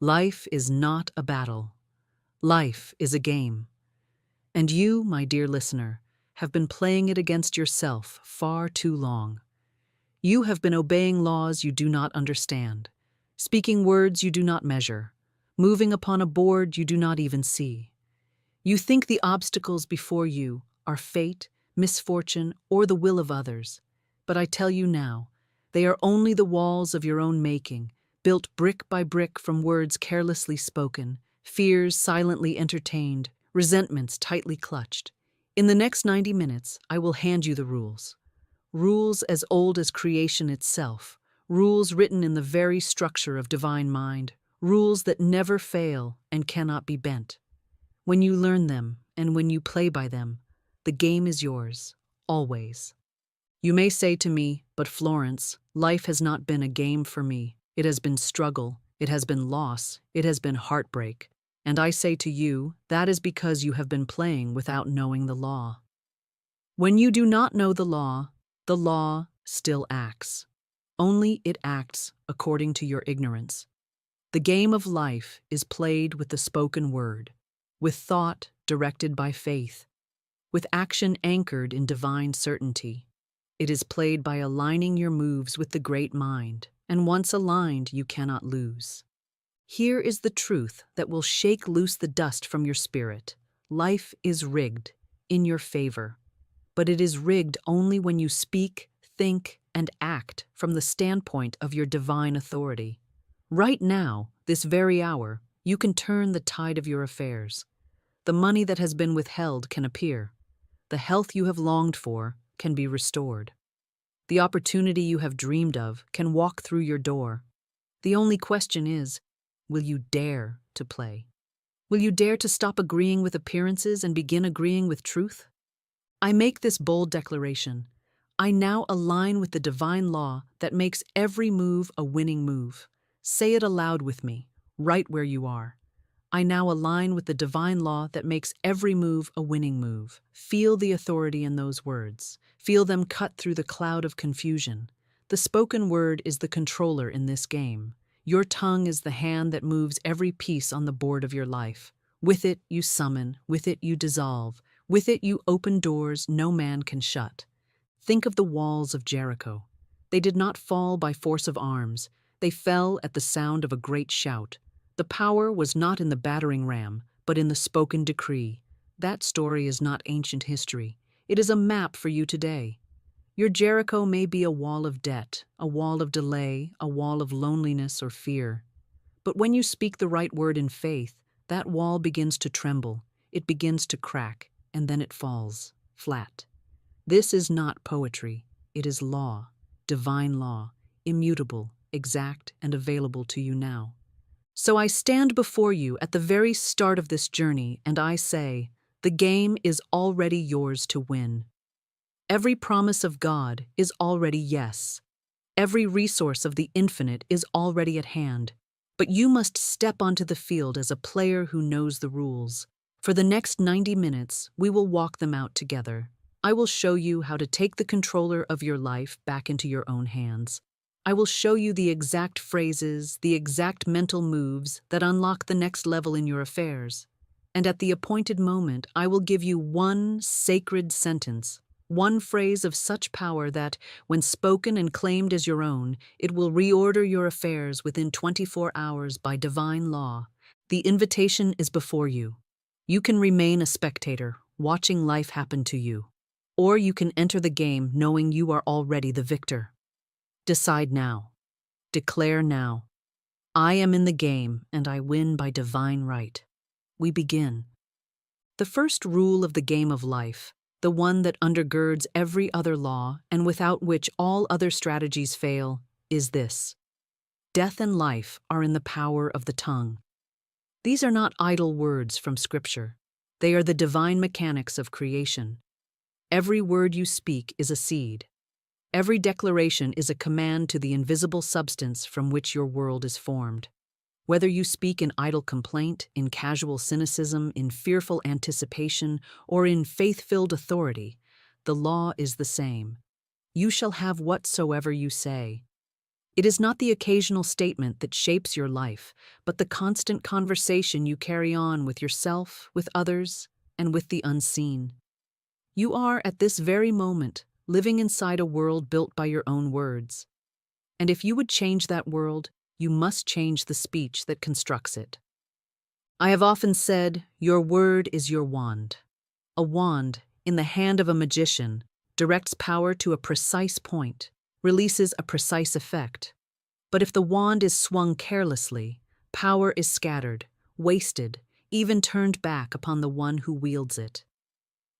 Life is not a battle. Life is a game. And you, my dear listener, have been playing it against yourself far too long. You have been obeying laws you do not understand, speaking words you do not measure, moving upon a board you do not even see. You think the obstacles before you are fate, misfortune, or the will of others. But I tell you now, they are only the walls of your own making, built brick by brick from words carelessly spoken, fears silently entertained, resentments tightly clutched. In the next 90 minutes, I will hand you the rules. Rules as old as creation itself, rules written in the very structure of divine mind, rules that never fail and cannot be bent. When you learn them and when you play by them, the game is yours, always. You may say to me, but Florence, life has not been a game for me. It has been struggle, it has been loss, it has been heartbreak. And I say to you, that is because you have been playing without knowing the law. When you do not know the law still acts. Only it acts according to your ignorance. The game of life is played with the spoken word, with thought directed by faith, with action anchored in divine certainty. It is played by aligning your moves with the great mind, and once aligned, you cannot lose. Here is the truth that will shake loose the dust from your spirit. Life is rigged in your favor, but it is rigged only when you speak, think, and act from the standpoint of your divine authority. Right now, this very hour, you can turn the tide of your affairs. The money that has been withheld can appear. The health you have longed for can be restored. The opportunity you have dreamed of can walk through your door. The only question is, will you dare to play? Will you dare to stop agreeing with appearances and begin agreeing with truth? I make this bold declaration. I now align with the divine law that makes every move a winning move. Say it aloud with me, right where you are. I now align with the divine law that makes every move a winning move. Feel the authority in those words. Feel them cut through the cloud of confusion. The spoken word is the controller in this game. Your tongue is the hand that moves every piece on the board of your life. With it, you summon. With it, you dissolve. With it, you open doors no man can shut. Think of the walls of Jericho. They did not fall by force of arms. They fell at the sound of a great shout. The power was not in the battering ram, but in the spoken decree. That story is not ancient history. It is a map for you today. Your Jericho may be a wall of debt, a wall of delay, a wall of loneliness or fear. But when you speak the right word in faith, that wall begins to tremble, it begins to crack, and then it falls, flat. This is not poetry. It is law, divine law, immutable, exact, and available to you now. So I stand before you at the very start of this journey, and I say, the game is already yours to win. Every promise of God is already yes. Every resource of the infinite is already at hand. But you must step onto the field as a player who knows the rules. For the next 90 minutes, we will walk them out together. I will show you how to take the controller of your life back into your own hands. I will show you the exact phrases, the exact mental moves that unlock the next level in your affairs. And at the appointed moment, I will give you one sacred sentence, one phrase of such power that, when spoken and claimed as your own, it will reorder your affairs within 24 hours by divine law. The invitation is before you. You can remain a spectator, watching life happen to you. Or you can enter the game knowing you are already the victor. Decide now. Declare now. I am in the game, and I win by divine right. We begin. The first rule of the game of life, the one that undergirds every other law and without which all other strategies fail, is this. Death and life are in the power of the tongue. These are not idle words from Scripture. They are the divine mechanics of creation. Every word you speak is a seed. Every declaration is a command to the invisible substance from which your world is formed. Whether you speak in idle complaint, in casual cynicism, in fearful anticipation, or in faith-filled authority, the law is the same. You shall have whatsoever you say. It is not the occasional statement that shapes your life, but the constant conversation you carry on with yourself, with others, and with the unseen. You are, at this very moment, living inside a world built by your own words. And if you would change that world, you must change the speech that constructs it. I have often said, your word is your wand. A wand, in the hand of a magician, directs power to a precise point, releases a precise effect. But if the wand is swung carelessly, power is scattered, wasted, even turned back upon the one who wields it.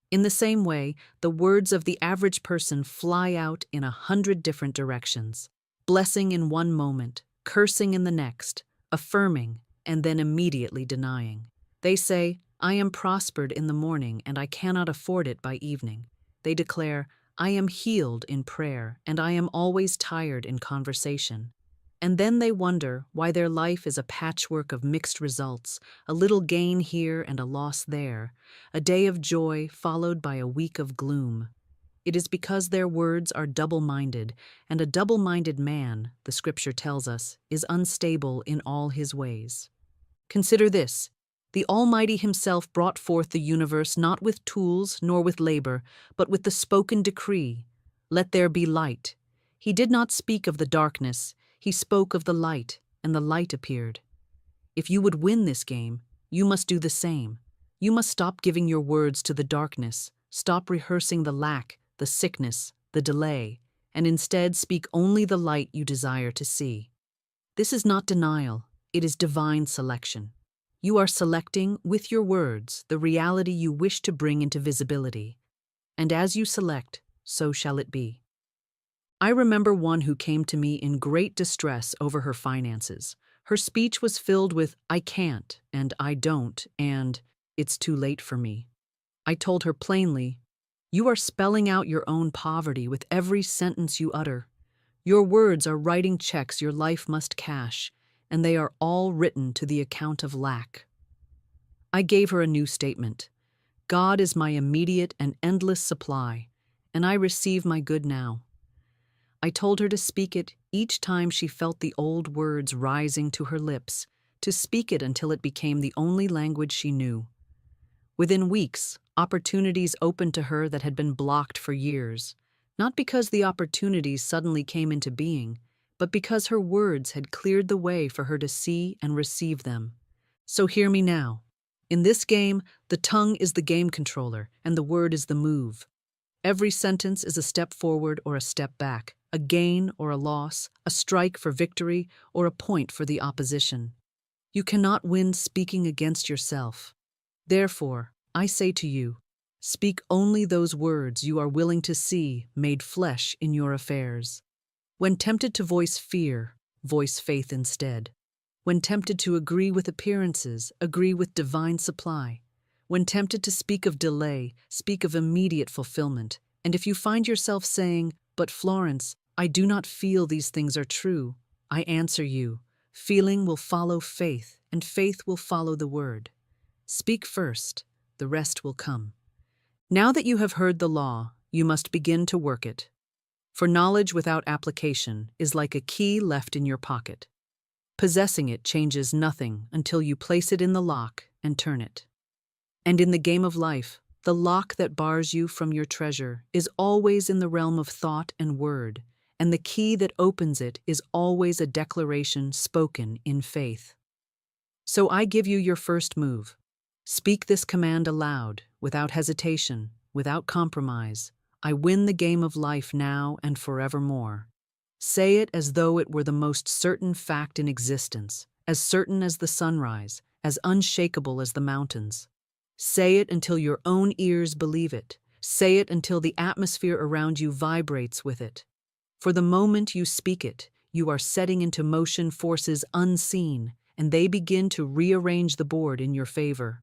In the same way, the words of the average person fly out in 100 different directions, blessing in one moment, cursing in the next, affirming, and then immediately denying. They say, I am prospered in the morning and I cannot afford it by evening. They declare, I am healed in prayer and I am always tired in conversation. And then they wonder why their life is a patchwork of mixed results, a little gain here and a loss there, a day of joy followed by a week of gloom. It is because their words are double-minded, and a double-minded man, the scripture tells us, is unstable in all his ways. Consider this. The Almighty Himself brought forth the universe not with tools nor with labor, but with the spoken decree, let there be light. He did not speak of the darkness, He spoke of the light, and the light appeared. If you would win this game, you must do the same. You must stop giving your words to the darkness, stop rehearsing the lack, the sickness, the delay, and instead speak only the light you desire to see. This is not denial, it is divine selection. You are selecting, with your words, the reality you wish to bring into visibility. And as you select, so shall it be. I remember one who came to me in great distress over her finances. Her speech was filled with, I can't, and I don't, and it's too late for me. I told her plainly, you are spelling out your own poverty with every sentence you utter. Your words are writing checks your life must cash, and they are all written to the account of lack. I gave her a new statement. God is my immediate and endless supply, and I receive my good now. I told her to speak it each time she felt the old words rising to her lips, to speak it until it became the only language she knew. Within weeks, opportunities opened to her that had been blocked for years, not because the opportunities suddenly came into being, but because her words had cleared the way for her to see and receive them. So hear me now. In this game, the tongue is the game controller, and the word is the move. Every sentence is a step forward or a step back, a gain or a loss, a strike for victory or a point for the opposition. You cannot win speaking against yourself. Therefore, I say to you, speak only those words you are willing to see made flesh in your affairs. When tempted to voice fear, voice faith instead. When tempted to agree with appearances, agree with divine supply. When tempted to speak of delay, speak of immediate fulfillment. And if you find yourself saying, but Florence, I do not feel these things are true, I answer you, feeling will follow faith, and faith will follow the word. Speak first, the rest will come. Now that you have heard the law, you must begin to work it. For knowledge without application is like a key left in your pocket. Possessing it changes nothing until you place it in the lock and turn it. And in the game of life, the lock that bars you from your treasure is always in the realm of thought and word, and the key that opens it is always a declaration spoken in faith. So I give you your first move. Speak this command aloud, without hesitation, without compromise. I win the game of life now and forevermore. Say it as though it were the most certain fact in existence, as certain as the sunrise, as unshakable as the mountains. Say it until your own ears believe it. Say it until the atmosphere around you vibrates with it. For the moment you speak it, you are setting into motion forces unseen, and they begin to rearrange the board in your favor.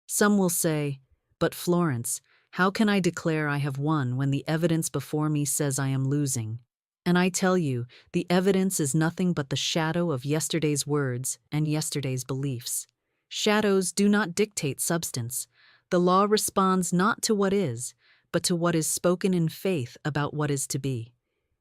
Some will say, but Florence, how can I declare I have won when the evidence before me says I am losing? And I tell you, the evidence is nothing but the shadow of yesterday's words and yesterday's beliefs. Shadows do not dictate substance. The law responds not to what is, but to what is spoken in faith about what is to be.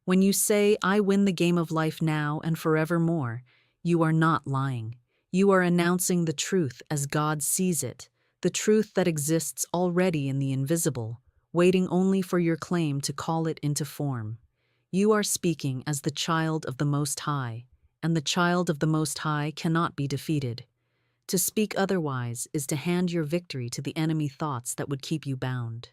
When you say, "I win the game of life now and forevermore," you are not lying. You are announcing the truth as God sees it, the truth that exists already in the invisible, waiting only for your claim to call it into form. You are speaking as the child of the Most High, and the child of the Most High cannot be defeated. To speak otherwise is to hand your victory to the enemy thoughts that would keep you bound.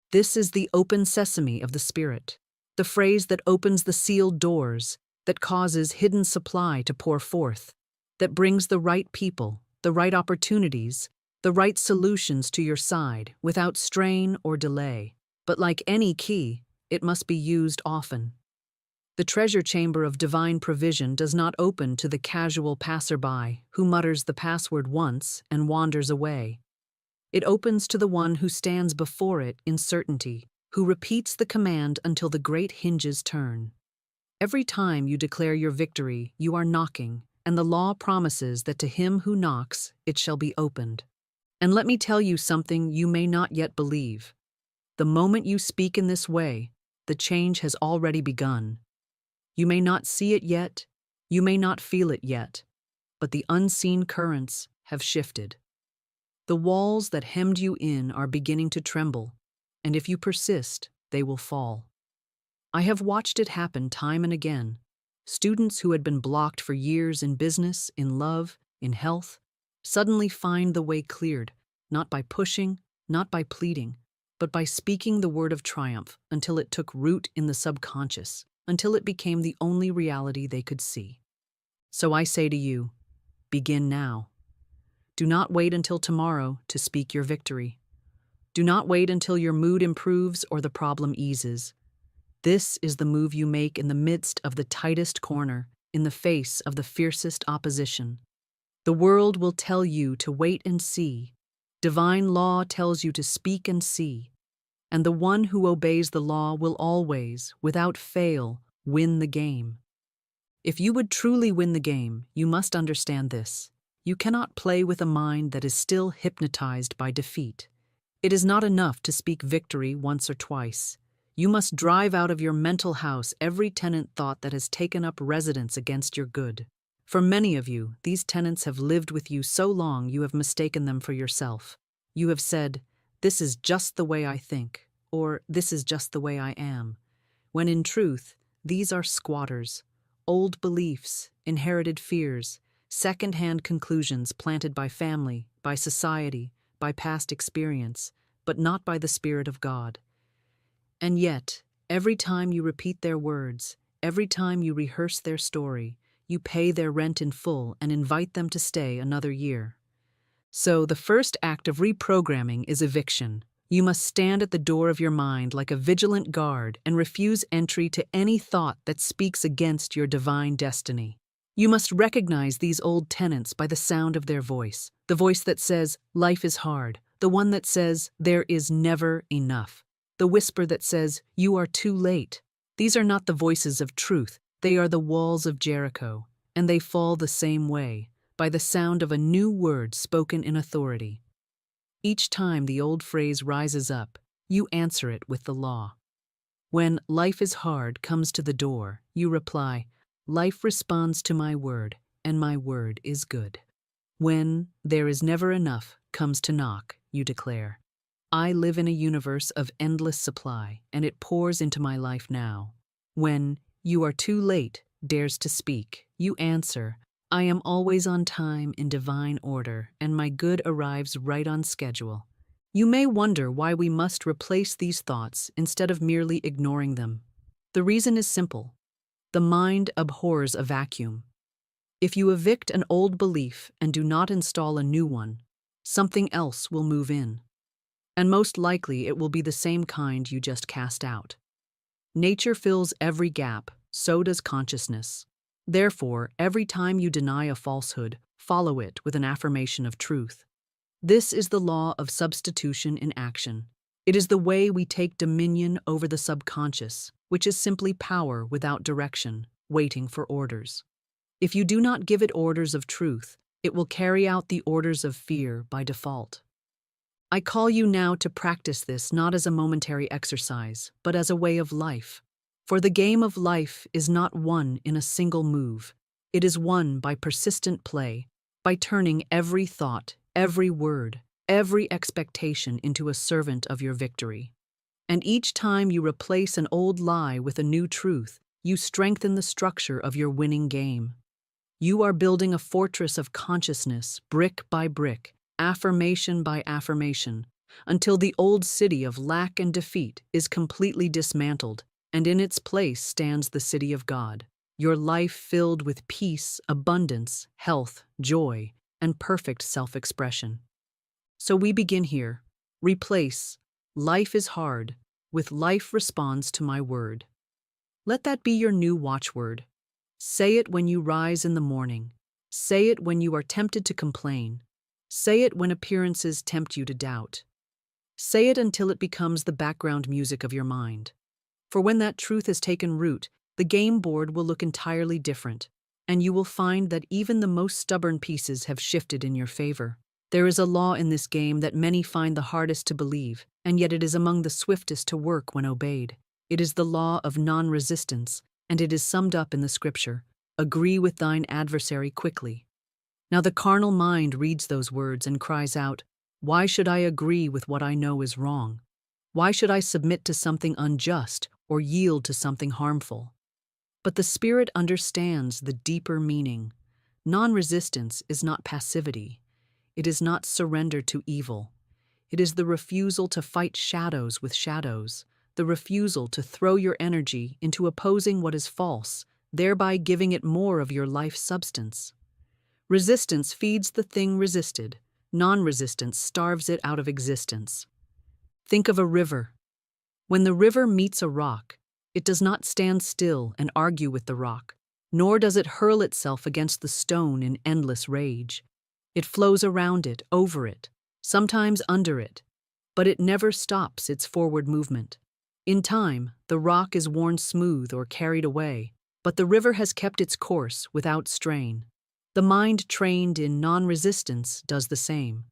This is the open sesame of the Spirit, the phrase that opens the sealed doors, that causes hidden supply to pour forth, that brings the right people, the right opportunities, the right solutions to your side without strain or delay. But like any key, it must be used often. The treasure chamber of divine provision does not open to the casual passerby who mutters the password once and wanders away. It opens to the one who stands before it in certainty, who repeats the command until the great hinges turn. Every time you declare your victory, you are knocking, and the law promises that to him who knocks, it shall be opened. And let me tell you something you may not yet believe. The moment you speak in this way, the change has already begun. You may not see it yet, you may not feel it yet, but the unseen currents have shifted. The walls that hemmed you in are beginning to tremble, and if you persist, they will fall. I have watched it happen time and again. Students who had been blocked for years in business, in love, in health, suddenly find the way cleared, not by pushing, not by pleading, but by speaking the word of triumph until it took root in the subconscious, until it became the only reality they could see. So I say to you, begin now. Do not wait until tomorrow to speak your victory. Do not wait until your mood improves or the problem eases. This is the move you make in the midst of the tightest corner, in the face of the fiercest opposition. The world will tell you to wait and see. Divine law tells you to speak and see. And the one who obeys the law will always, without fail, win the game. If you would truly win the game, you must understand this. You cannot play with a mind that is still hypnotized by defeat. It is not enough to speak victory once or twice. You must drive out of your mental house every tenant thought that has taken up residence against your good. For many of you, these tenants have lived with you so long you have mistaken them for yourself. You have said, "This is just the way I think," or "This is just the way I am," when in truth, these are squatters, old beliefs, inherited fears, second-hand conclusions planted by family, by society, by past experience, but not by the Spirit of God. And yet, every time you repeat their words, every time you rehearse their story, you pay their rent in full and invite them to stay another year. So the first act of reprogramming is eviction. You must stand at the door of your mind like a vigilant guard and refuse entry to any thought that speaks against your divine destiny. You must recognize these old tenants by the sound of their voice, the voice that says, "Life is hard," the one that says, "There is never enough," the whisper that says, "You are too late." These are not the voices of truth, they are the walls of Jericho, and they fall the same way, by the sound of a new word spoken in authority. Each time the old phrase rises up, you answer it with the law. When "life is hard" comes to the door, you reply, "Life responds to my word, and my word is good." When "there is never enough" comes to knock, you declare, "I live in a universe of endless supply, and it pours into my life now." When "you are too late" dares to speak, you answer, "I am always on time in divine order, and my good arrives right on schedule." You may wonder why we must replace these thoughts instead of merely ignoring them. The reason is simple. The mind abhors a vacuum. If you evict an old belief and do not install a new one, something else will move in. And most likely it will be the same kind you just cast out. Nature fills every gap, so does consciousness. Therefore, every time you deny a falsehood, follow it with an affirmation of truth. This is the law of substitution in action. It is the way we take dominion over the subconscious, which is simply power without direction, waiting for orders. If you do not give it orders of truth, it will carry out the orders of fear by default. I call you now to practice this not as a momentary exercise, but as a way of life. For the game of life is not won in a single move. It is won by persistent play, by turning every thought, every word, every expectation into a servant of your victory. And each time you replace an old lie with a new truth, you strengthen the structure of your winning game. You are building a fortress of consciousness, brick by brick, affirmation by affirmation, until the old city of lack and defeat is completely dismantled, and in its place stands the city of God, your life filled with peace, abundance, health, joy, and perfect self-expression. So we begin here. Replace "life is hard" with "life responds to my word." Let that be your new watchword. Say it when you rise in the morning. Say it when you are tempted to complain. Say it when appearances tempt you to doubt. Say it until it becomes the background music of your mind. For when that truth has taken root, the game board will look entirely different, and you will find that even the most stubborn pieces have shifted in your favor. There is a law in this game that many find the hardest to believe, and yet it is among the swiftest to work when obeyed. It is the law of non-resistance, and it is summed up in the scripture, "Agree with thine adversary quickly." Now the carnal mind reads those words and cries out, "Why should I agree with what I know is wrong? Why should I submit to something unjust or yield to something harmful?" But the Spirit understands the deeper meaning. Non-resistance is not passivity. It is not surrender to evil. It is the refusal to fight shadows with shadows, the refusal to throw your energy into opposing what is false, thereby giving it more of your life substance. Resistance feeds the thing resisted. Non-resistance starves it out of existence. Think of a river. When the river meets a rock, it does not stand still and argue with the rock, nor does it hurl itself against the stone in endless rage. It flows around it, over it, sometimes under it, but it never stops its forward movement. In time, the rock is worn smooth or carried away, but the river has kept its course without strain. The mind trained in non-resistance does the same.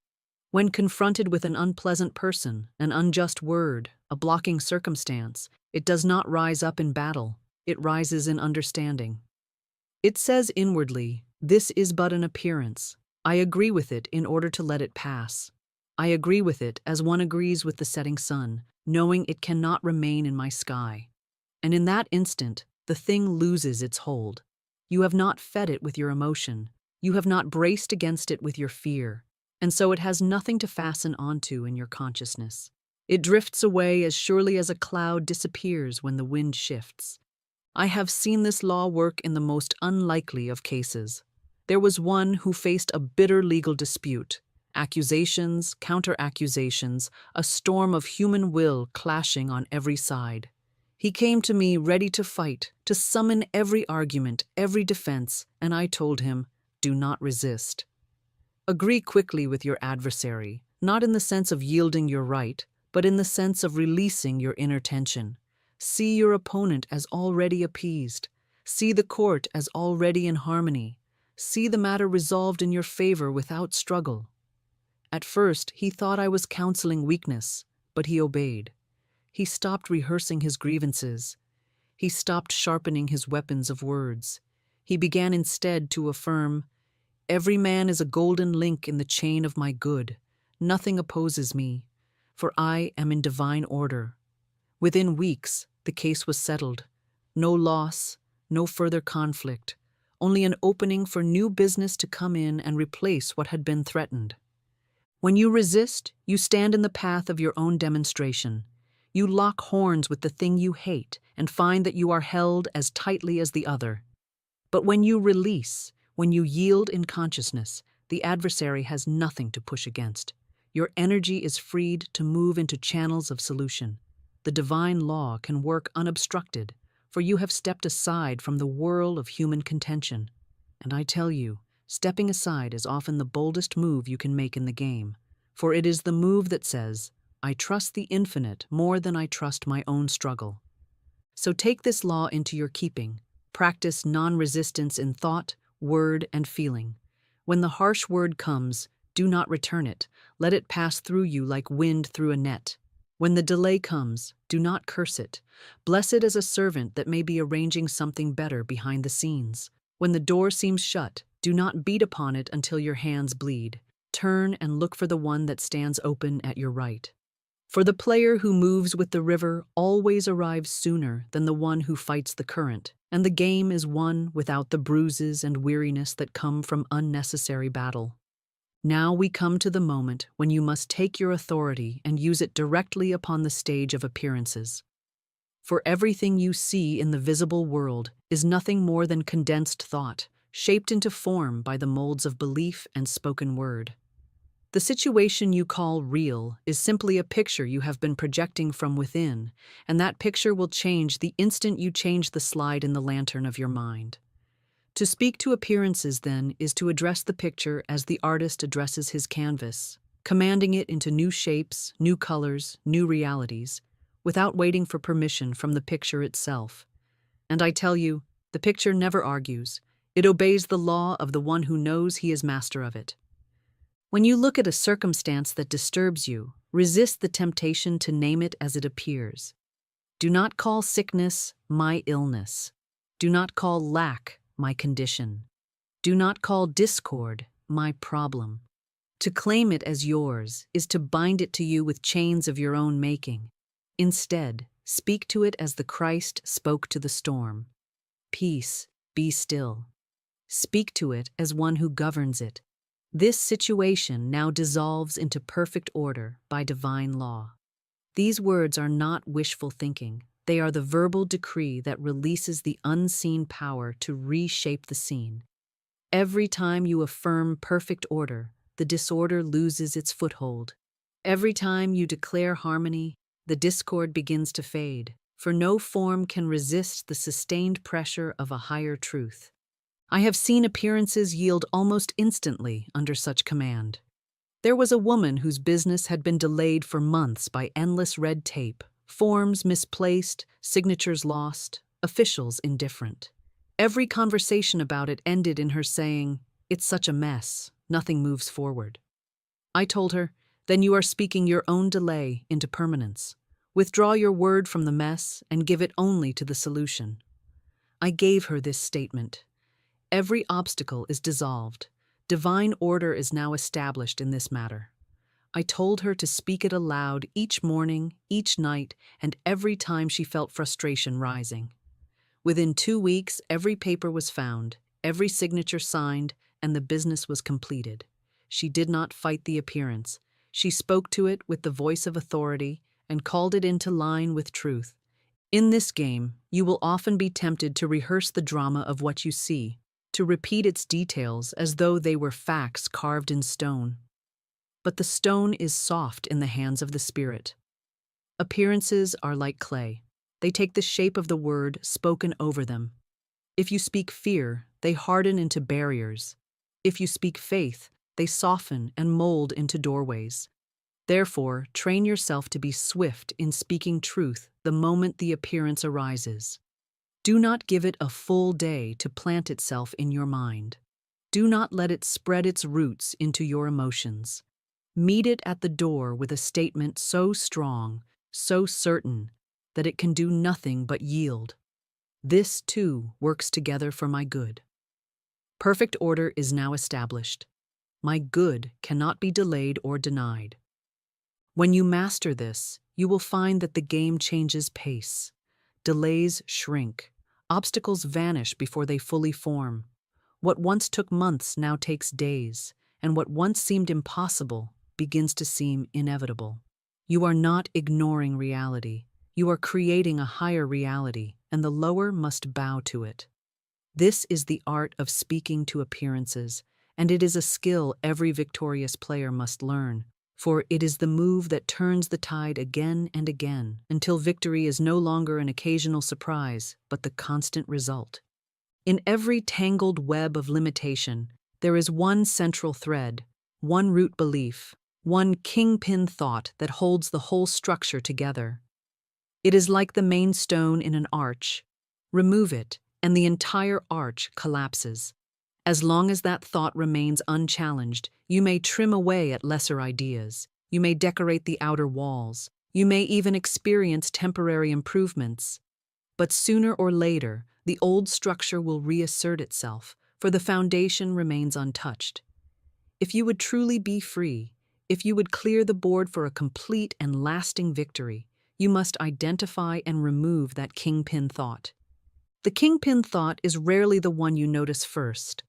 When confronted with an unpleasant person, an unjust word, a blocking circumstance, it does not rise up in battle, it rises in understanding. It says inwardly, "This is but an appearance. I agree with it in order to let it pass. I agree with it as one agrees with the setting sun, knowing it cannot remain in my sky." And in that instant, the thing loses its hold. You have not fed it with your emotion. You have not braced against it with your fear. And so it has nothing to fasten onto in your consciousness. It drifts away as surely as a cloud disappears when the wind shifts. I have seen this law work in the most unlikely of cases. There was one who faced a bitter legal dispute. Accusations, counter-accusations, a storm of human will clashing on every side. He came to me ready to fight, to summon every argument, every defense, and I told him, "Do not resist. Agree quickly with your adversary, not in the sense of yielding your right, but in the sense of releasing your inner tension. See your opponent as already appeased. See the court as already in harmony. See the matter resolved in your favor without struggle." At first, he thought I was counseling weakness, but he obeyed. He stopped rehearsing his grievances. He stopped sharpening his weapons of words. He began instead to affirm, "Every man is a golden link in the chain of my good. Nothing opposes me, for I am in divine order." Within weeks, the case was settled. No loss, no further conflict, only an opening for new business to come in and replace what had been threatened. When you resist, you stand in the path of your own demonstration. You lock horns with the thing you hate and find that you are held as tightly as the other. But when you release, when you yield in consciousness, the adversary has nothing to push against. Your energy is freed to move into channels of solution. The divine law can work unobstructed, for you have stepped aside from the whirl of human contention. And I tell you, stepping aside is often the boldest move you can make in the game, for it is the move that says, "I trust the infinite more than I trust my own struggle." So take this law into your keeping. Practice non-resistance in thought, word, and feeling. When the harsh word comes, do not return it. Let it pass through you like wind through a net. When the delay comes, do not curse it. Bless it as a servant that may be arranging something better behind the scenes. When the door seems shut, do not beat upon it until your hands bleed. Turn and look for the one that stands open at your right. For the player who moves with the river always arrives sooner than the one who fights the current, and the game is won without the bruises and weariness that come from unnecessary battle. Now we come to the moment when you must take your authority and use it directly upon the stage of appearances. For everything you see in the visible world is nothing more than condensed thought, shaped into form by the molds of belief and spoken word. The situation you call real is simply a picture you have been projecting from within, and that picture will change the instant you change the slide in the lantern of your mind. To speak to appearances, then, is to address the picture as the artist addresses his canvas, commanding it into new shapes, new colors, new realities, without waiting for permission from the picture itself. And I tell you, the picture never argues. It obeys the law of the one who knows he is master of it. When you look at a circumstance that disturbs you, resist the temptation to name it as it appears. Do not call sickness my illness. Do not call lack my condition. Do not call discord my problem. To claim it as yours is to bind it to you with chains of your own making. Instead, speak to it as the Christ spoke to the storm. Peace, be still. Speak to it as one who governs it. This situation now dissolves into perfect order by divine law. These words are not wishful thinking. They are the verbal decree that releases the unseen power to reshape the scene. Every time you affirm perfect order, the disorder loses its foothold. Every time you declare harmony, the discord begins to fade, for no form can resist the sustained pressure of a higher truth. I have seen appearances yield almost instantly under such command. There was a woman whose business had been delayed for months by endless red tape, forms misplaced, signatures lost, officials indifferent. Every conversation about it ended in her saying, "It's such a mess, nothing moves forward." I told her, "Then you are speaking your own delay into permanence. Withdraw your word from the mess and give it only to the solution." I gave her this statement. Every obstacle is dissolved. Divine order is now established in this matter. I told her to speak it aloud each morning, each night, and every time she felt frustration rising. Within 2 weeks, every paper was found, every signature signed, and the business was completed. She did not fight the appearance. She spoke to it with the voice of authority and called it into line with truth. In this game, you will often be tempted to rehearse the drama of what you see, to repeat its details as though they were facts carved in stone. But the stone is soft in the hands of the Spirit. Appearances are like clay. They take the shape of the word spoken over them. If you speak fear, they harden into barriers. If you speak faith, they soften and mold into doorways. Therefore, train yourself to be swift in speaking truth the moment the appearance arises. Do not give it a full day to plant itself in your mind. Do not let it spread its roots into your emotions. Meet it at the door with a statement so strong, so certain, that it can do nothing but yield. This, too, works together for my good. Perfect order is now established. My good cannot be delayed or denied. When you master this, you will find that the game changes pace. Delays shrink. Obstacles vanish before they fully form. What once took months now takes days, and what once seemed impossible begins to seem inevitable. You are not ignoring reality. You are creating a higher reality, and the lower must bow to it. This is the art of speaking to appearances, and it is a skill every victorious player must learn, for it is the move that turns the tide again and again until victory is no longer an occasional surprise, but the constant result. In every tangled web of limitation, there is one central thread, one root belief, one kingpin thought that holds the whole structure together. It is like the main stone in an arch. Remove it, and the entire arch collapses. As long as that thought remains unchallenged, you may trim away at lesser ideas. You may decorate the outer walls. You may even experience temporary improvements. But sooner or later, the old structure will reassert itself, for the foundation remains untouched. If you would truly be free, if you would clear the board for a complete and lasting victory, you must identify and remove that kingpin thought. The kingpin thought is rarely the one you notice first.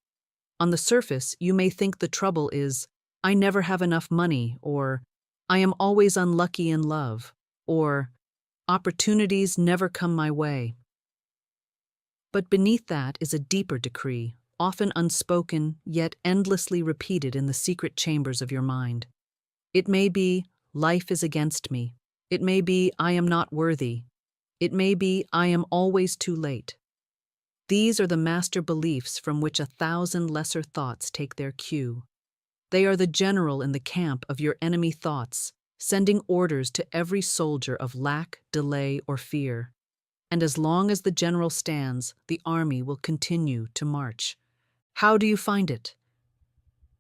On the surface, you may think the trouble is, I never have enough money, or I am always unlucky in love, or opportunities never come my way. But beneath that is a deeper decree, often unspoken, yet endlessly repeated in the secret chambers of your mind. It may be, life is against me. It may be, I am not worthy. It may be, I am always too late. These are the master beliefs from which 1,000 lesser thoughts take their cue. They are the general in the camp of your enemy thoughts, sending orders to every soldier of lack, delay, or fear. And as long as the general stands, the army will continue to march. How do you find it?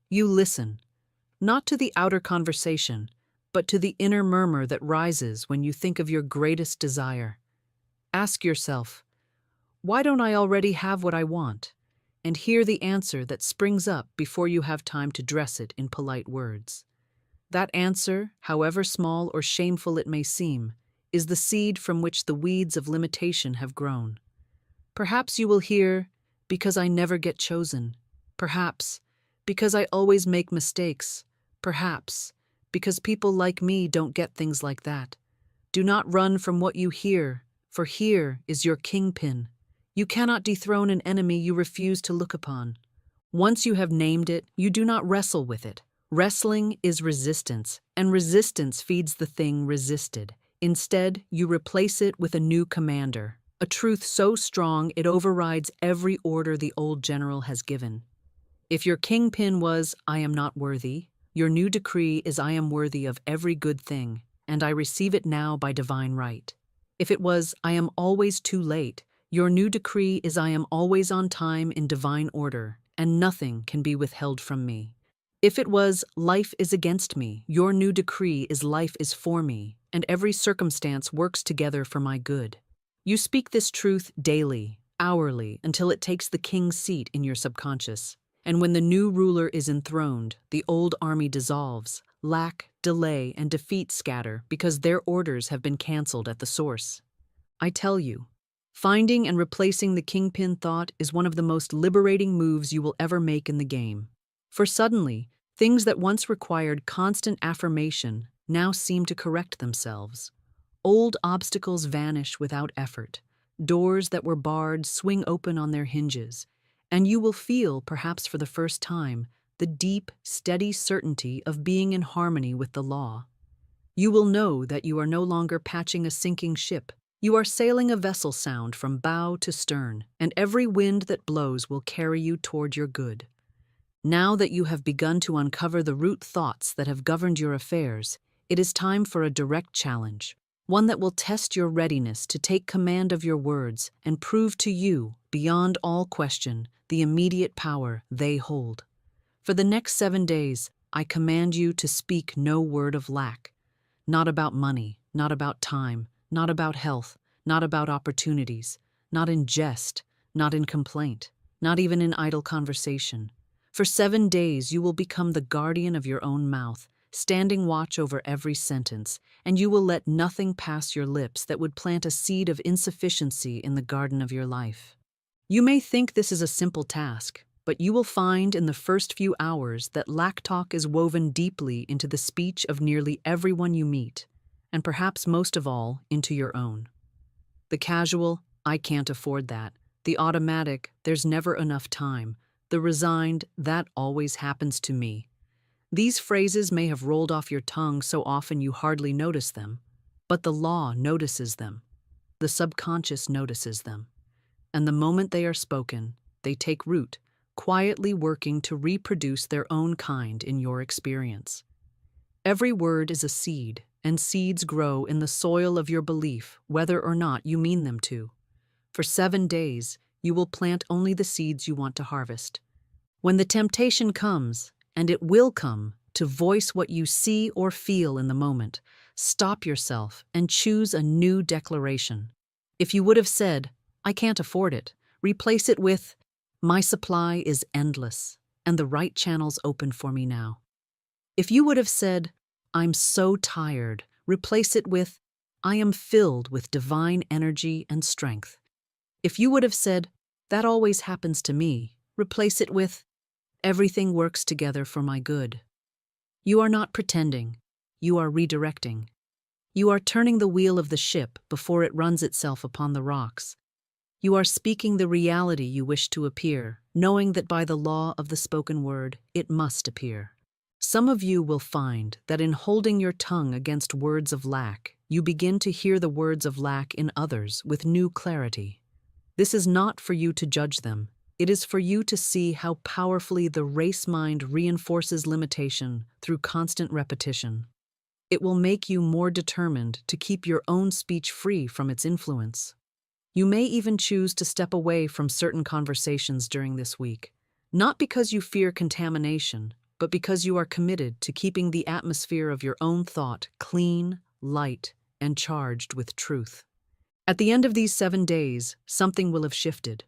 You listen, not to the outer conversation, but to the inner murmur that rises when you think of your greatest desire. Ask yourself, why don't I already have what I want? And hear the answer that springs up before you have time to dress it in polite words. That answer, however small or shameful it may seem, is the seed from which the weeds of limitation have grown. Perhaps you will hear, because I never get chosen. Perhaps, because I always make mistakes. Perhaps, because people like me don't get things like that. Do not run from what you hear, for here is your kingpin. You cannot dethrone an enemy you refuse to look upon. Once you have named it, you do not wrestle with it. Wrestling is resistance, and resistance feeds the thing resisted. Instead, you replace it with a new commander, a truth so strong it overrides every order the old general has given. If your kingpin was, I am not worthy, your new decree is, I am worthy of every good thing, and I receive it now by divine right. If it was, I am always too late, your new decree is, I am always on time in divine order, and nothing can be withheld from me. If it was, life is against me, your new decree is, life is for me, and every circumstance works together for my good. You speak this truth daily, hourly, until it takes the king's seat in your subconscious. And when the new ruler is enthroned, the old army dissolves, lack, delay, and defeat scatter because their orders have been canceled at the source. I tell you, finding and replacing the kingpin thought is one of the most liberating moves you will ever make in the game. For suddenly, things that once required constant affirmation now seem to correct themselves. Old obstacles vanish without effort. Doors that were barred swing open on their hinges, and you will feel, perhaps for the first time, the deep, steady certainty of being in harmony with the law. You will know that you are no longer patching a sinking ship. You are sailing a vessel sound from bow to stern, and every wind that blows will carry you toward your good. Now that you have begun to uncover the root thoughts that have governed your affairs, it is time for a direct challenge, one that will test your readiness to take command of your words and prove to you, beyond all question, the immediate power they hold. For the next 7 days, I command you to speak no word of lack. Not about money, not about time, not about health, not about opportunities, not in jest, not in complaint, not even in idle conversation. For 7 days you will become the guardian of your own mouth, standing watch over every sentence, and you will let nothing pass your lips that would plant a seed of insufficiency in the garden of your life. You may think this is a simple task, but you will find in the first few hours that lack talk is woven deeply into the speech of nearly everyone you meet, and perhaps most of all, into your own. The casual, I can't afford that. The automatic, there's never enough time. The resigned, that always happens to me. These phrases may have rolled off your tongue so often you hardly notice them, but the law notices them. The subconscious notices them. And the moment they are spoken, they take root, quietly working to reproduce their own kind in your experience. Every word is a seed, and seeds grow in the soil of your belief, whether or not you mean them to. For 7 days, you will plant only the seeds you want to harvest. When the temptation comes, and it will come, to voice what you see or feel in the moment, stop yourself and choose a new declaration. If you would have said, "I can't afford it," replace it with, "My supply is endless, and the right channels open for me now." If you would have said, "I'm so tired," replace it with, "I am filled with divine energy and strength." If you would have said, "That always happens to me," replace it with, "Everything works together for my good." You are not pretending. You are redirecting. You are turning the wheel of the ship before it runs itself upon the rocks. You are speaking the reality you wish to appear, knowing that by the law of the spoken word, it must appear. Some of you will find that in holding your tongue against words of lack, you begin to hear the words of lack in others with new clarity. This is not for you to judge them. It is for you to see how powerfully the race mind reinforces limitation through constant repetition. It will make you more determined to keep your own speech free from its influence. You may even choose to step away from certain conversations during this week, not because you fear contamination, but because you are committed to keeping the atmosphere of your own thought clean, light, and charged with truth. At the end of these 7 days, something will have shifted.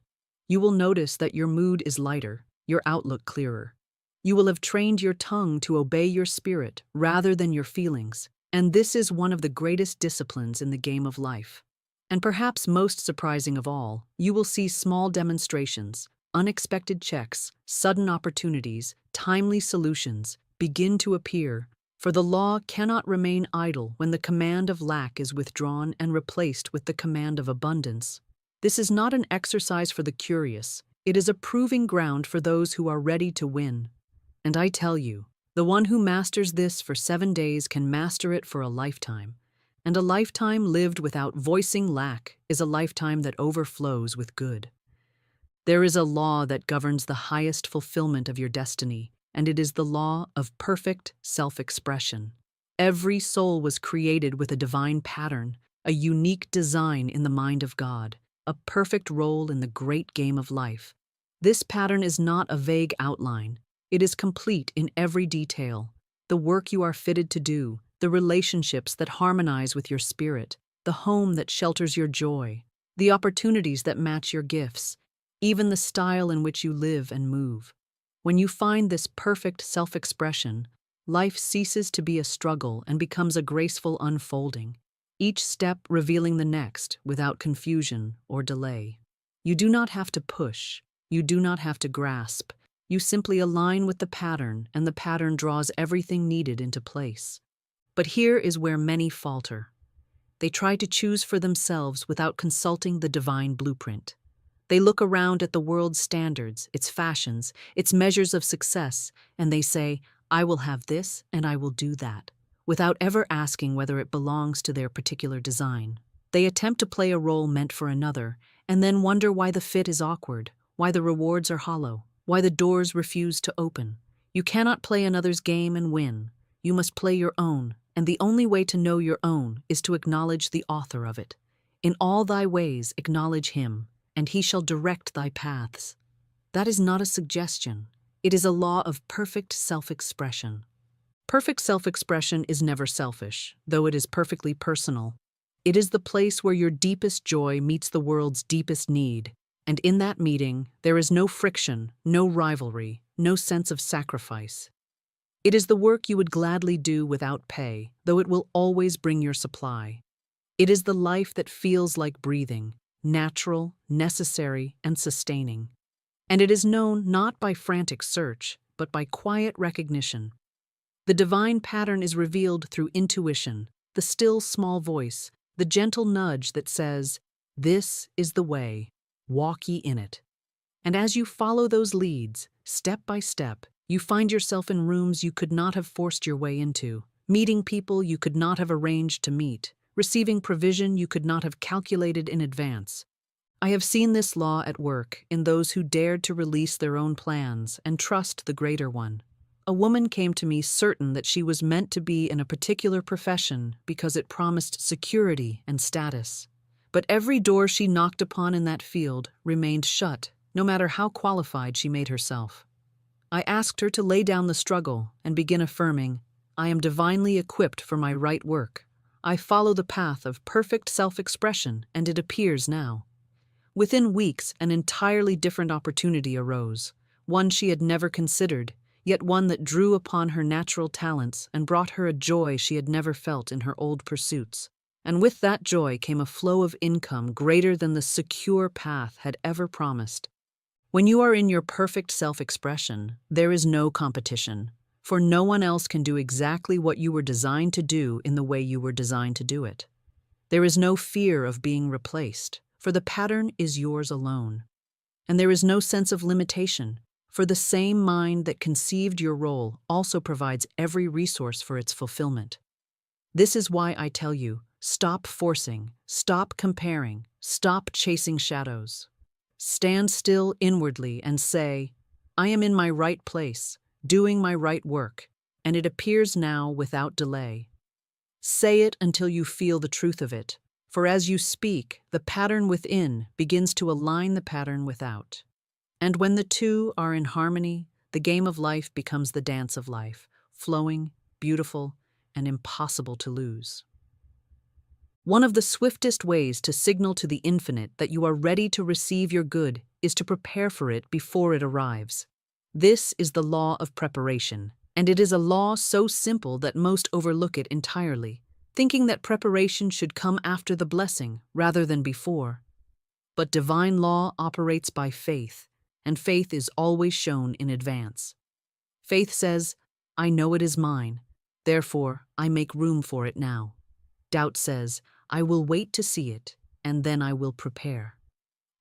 You will notice that your mood is lighter, your outlook clearer. You will have trained your tongue to obey your spirit rather than your feelings, and this is one of the greatest disciplines in the game of life. And perhaps most surprising of all, you will see small demonstrations, unexpected checks, sudden opportunities, timely solutions begin to appear, for the law cannot remain idle when the command of lack is withdrawn and replaced with the command of abundance. This is not an exercise for the curious, it is a proving ground for those who are ready to win. And I tell you, the one who masters this for 7 days can master it for a lifetime. And a lifetime lived without voicing lack is a lifetime that overflows with good. There is a law that governs the highest fulfillment of your destiny, and it is the law of perfect self-expression. Every soul was created with a divine pattern, a unique design in the mind of God, a perfect role in the great game of life. This pattern is not a vague outline. It is complete in every detail. The work you are fitted to do, the relationships that harmonize with your spirit, the home that shelters your joy, the opportunities that match your gifts, even the style in which you live and move. When you find this perfect self-expression, life ceases to be a struggle and becomes a graceful unfolding, each step revealing the next without confusion or delay. You do not have to push, you do not have to grasp, you simply align with the pattern and the pattern draws everything needed into place. But here is where many falter. They try to choose for themselves without consulting the divine blueprint. They look around at the world's standards, its fashions, its measures of success, and they say, "I will have this and I will do that," without ever asking whether it belongs to their particular design. They attempt to play a role meant for another, and then wonder why the fit is awkward, why the rewards are hollow, why the doors refuse to open. You cannot play another's game and win. You must play your own, and the only way to know your own is to acknowledge the author of it. In all thy ways acknowledge him, and he shall direct thy paths. That is not a suggestion. It is a law of perfect self-expression. Perfect self-expression is never selfish, though it is perfectly personal. It is the place where your deepest joy meets the world's deepest need, and in that meeting, there is no friction, no rivalry, no sense of sacrifice. It is the work you would gladly do without pay, though it will always bring your supply. It is the life that feels like breathing, natural, necessary, and sustaining. And it is known not by frantic search, but by quiet recognition. The divine pattern is revealed through intuition, the still small voice, the gentle nudge that says, "This is the way, walk ye in it." And as you follow those leads, step by step, you find yourself in rooms you could not have forced your way into, meeting people you could not have arranged to meet, receiving provision you could not have calculated in advance. I have seen this law at work in those who dared to release their own plans and trust the greater one. A woman came to me certain that she was meant to be in a particular profession because it promised security and status. But every door she knocked upon in that field remained shut, no matter how qualified she made herself. I asked her to lay down the struggle and begin affirming, "I am divinely equipped for my right work. I follow the path of perfect self-expression, and it appears now. Within weeks, an entirely different opportunity arose, one she had never considered, yet one that drew upon her natural talents and brought her a joy she had never felt in her old pursuits. And with that joy came a flow of income greater than the secure path had ever promised. When you are in your perfect self-expression, there is no competition, for no one else can do exactly what you were designed to do in the way you were designed to do it. There is no fear of being replaced, for the pattern is yours alone. And there is no sense of limitation, for the same mind that conceived your role also provides every resource for its fulfillment. This is why I tell you, stop forcing, stop comparing, stop chasing shadows. Stand still inwardly and say, I am in my right place, doing my right work, and it appears now without delay. Say it until you feel the truth of it, for as you speak, the pattern within begins to align the pattern without. And when the two are in harmony, the game of life becomes the dance of life, flowing, beautiful, and impossible to lose. One of the swiftest ways to signal to the infinite that you are ready to receive your good is to prepare for it before it arrives. This is the law of preparation, and it is a law so simple that most overlook it entirely, thinking that preparation should come after the blessing rather than before. But divine law operates by faith, and faith is always shown in advance. Faith says, I know it is mine, therefore I make room for it now. Doubt says, I will wait to see it, and then I will prepare.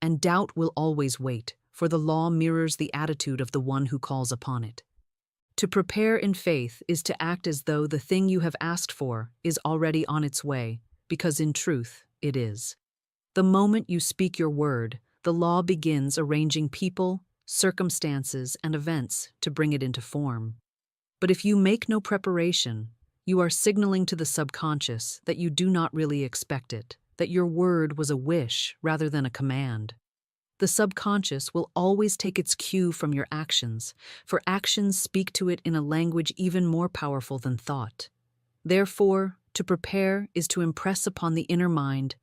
And doubt will always wait, for the law mirrors the attitude of the one who calls upon it. To prepare in faith is to act as though the thing you have asked for is already on its way, because in truth, it is. The moment you speak your word, the law begins arranging people, circumstances, and events to bring it into form. But if you make no preparation, you are signaling to the subconscious that you do not really expect it, that your word was a wish rather than a command. The subconscious will always take its cue from your actions, for actions speak to it in a language even more powerful than thought. Therefore, to prepare is to impress upon the inner mind,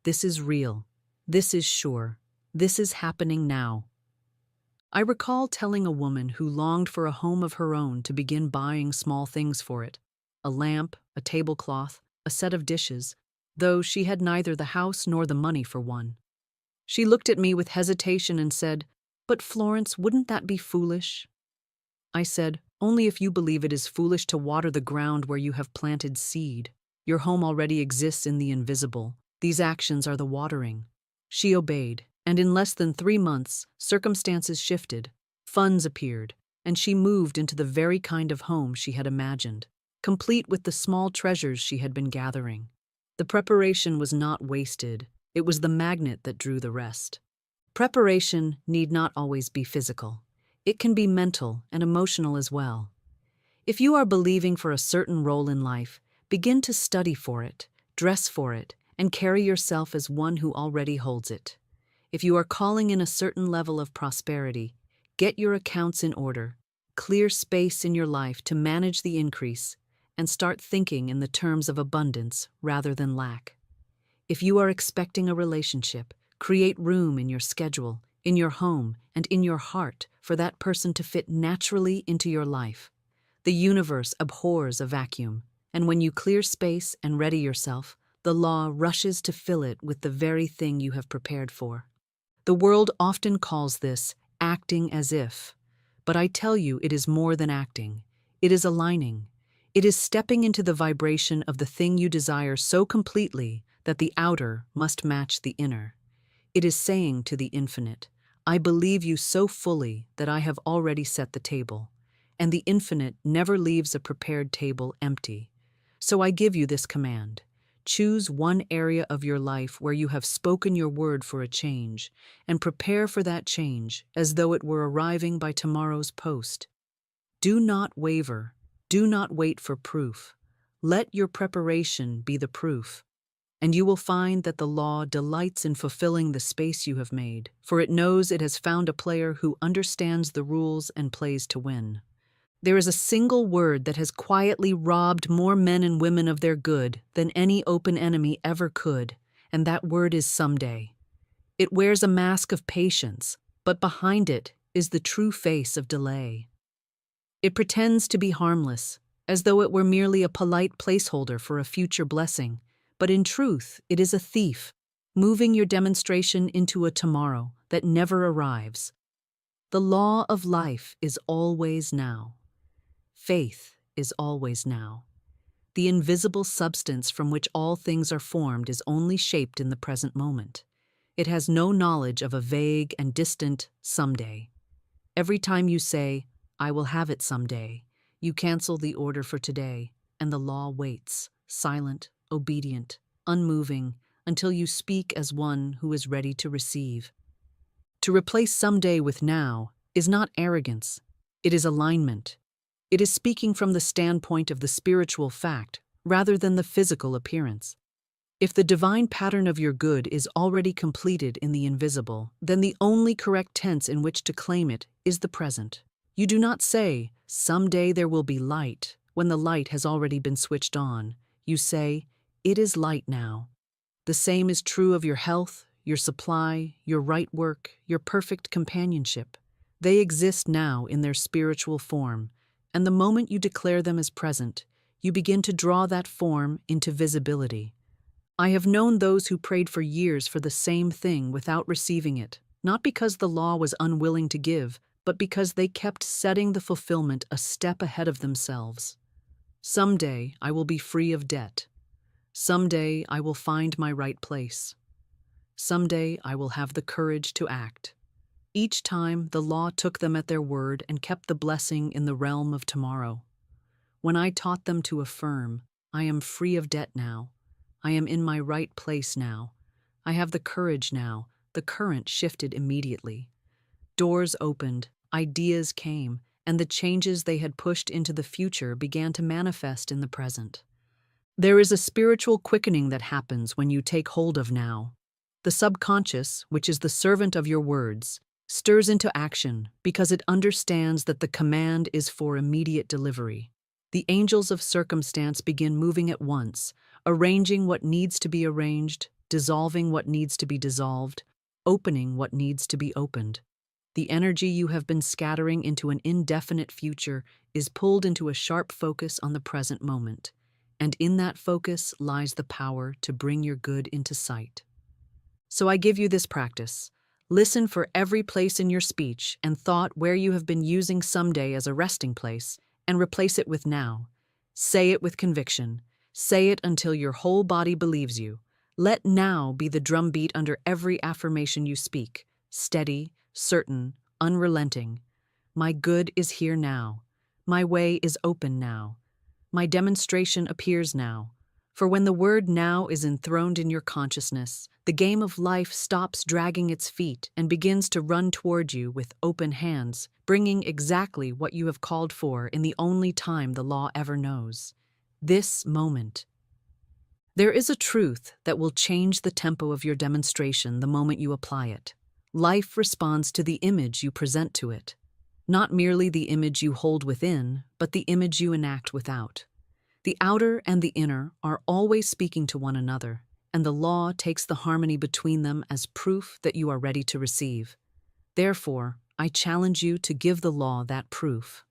this is real, this is sure, this is happening now. I recall telling a woman who longed for a home of her own to begin buying small things for it. A lamp, a tablecloth, a set of dishes, though she had neither the house nor the money for one. She looked at me with hesitation and said, But Florence, wouldn't that be foolish? I said, Only if you believe it is foolish to water the ground where you have planted seed. Your home already exists in the invisible. These actions are the watering. She obeyed, and in less than 3 months, circumstances shifted, funds appeared, and she moved into the very kind of home she had imagined, complete with the small treasures she had been gathering. The preparation was not wasted. It was the magnet that drew the rest. Preparation need not always be physical. It can be mental and emotional as well. If you are believing for a certain role in life, begin to study for it, dress for it, and carry yourself as one who already holds it. If you are calling in a certain level of prosperity, get your accounts in order, clear space in your life to manage the increase, and start thinking in the terms of abundance rather than lack. If you are expecting a relationship, create room in your schedule, in your home, and in your heart for that person to fit naturally into your life. The universe abhors a vacuum, and when you clear space and ready yourself, the law rushes to fill it with the very thing you have prepared for. The world often calls this acting as if, but I tell you it is more than acting. It is aligning. It is stepping into the vibration of the thing you desire so completely that the outer must match the inner. It is saying to the infinite, I believe you so fully that I have already set the table, and the infinite never leaves a prepared table empty. So I give you this command. Choose one area of your life where you have spoken your word for a change, and prepare for that change as though it were arriving by tomorrow's post. Do not waver. Do not wait for proof. Let your preparation be the proof. And you will find that the law delights in fulfilling the space you have made, for it knows it has found a player who understands the rules and plays to win. There is a single word that has quietly robbed more men and women of their good than any open enemy ever could, and that word is someday. It wears a mask of patience, but behind it is the true face of delay. It pretends to be harmless, as though it were merely a polite placeholder for a future blessing, but in truth, it is a thief, moving your demonstration into a tomorrow that never arrives. The law of life is always now. Faith is always now. The invisible substance from which all things are formed is only shaped in the present moment. It has no knowledge of a vague and distant someday. Every time you say, "I will have it someday," you cancel the order for today, and the law waits, silent, obedient, unmoving, until you speak as one who is ready to receive. To replace someday with now is not arrogance, it is alignment. It is speaking from the standpoint of the spiritual fact rather than the physical appearance. If the divine pattern of your good is already completed in the invisible, then the only correct tense in which to claim it is the present. You do not say, "Someday there will be light," when the light has already been switched on. You say, "It is light now." The same is true of your health, your supply, your right work, your perfect companionship. They exist now in their spiritual form, and the moment you declare them as present, you begin to draw that form into visibility. I have known those who prayed for years for the same thing without receiving it, not because the law was unwilling to give, but because they kept setting the fulfillment a step ahead of themselves. Someday I will be free of debt. Someday I will find my right place. Someday I will have the courage to act. Each time the law took them at their word and kept the blessing in the realm of tomorrow. When I taught them to affirm, "I am free of debt now. I am in my right place now. I have the courage now," the current shifted immediately. Doors opened, ideas came, and the changes they had pushed into the future began to manifest in the present. There is a spiritual quickening that happens when you take hold of now. The subconscious, which is the servant of your words, stirs into action because it understands that the command is for immediate delivery. The angels of circumstance begin moving at once, arranging what needs to be arranged, dissolving what needs to be dissolved, opening what needs to be opened. The energy you have been scattering into an indefinite future is pulled into a sharp focus on the present moment, and in that focus lies the power to bring your good into sight. So I give you this practice. Listen for every place in your speech and thought where you have been using someday as a resting place, and replace it with now. Say it with conviction. Say it until your whole body believes you. Let now be the drumbeat under every affirmation you speak, steady, certain, unrelenting. My good is here now. My way is open now. My demonstration appears now. For when the word now is enthroned in your consciousness, the game of life stops dragging its feet and begins to run toward you with open hands, bringing exactly what you have called for in the only time the law ever knows. This moment. There is a truth that will change the tempo of your demonstration the moment you apply it. Life responds to the image you present to it. Not merely the image you hold within, but the image you enact without. The outer and the inner are always speaking to one another, and the law takes the harmony between them as proof that you are ready to receive. Therefore, I challenge you to give the law that proof.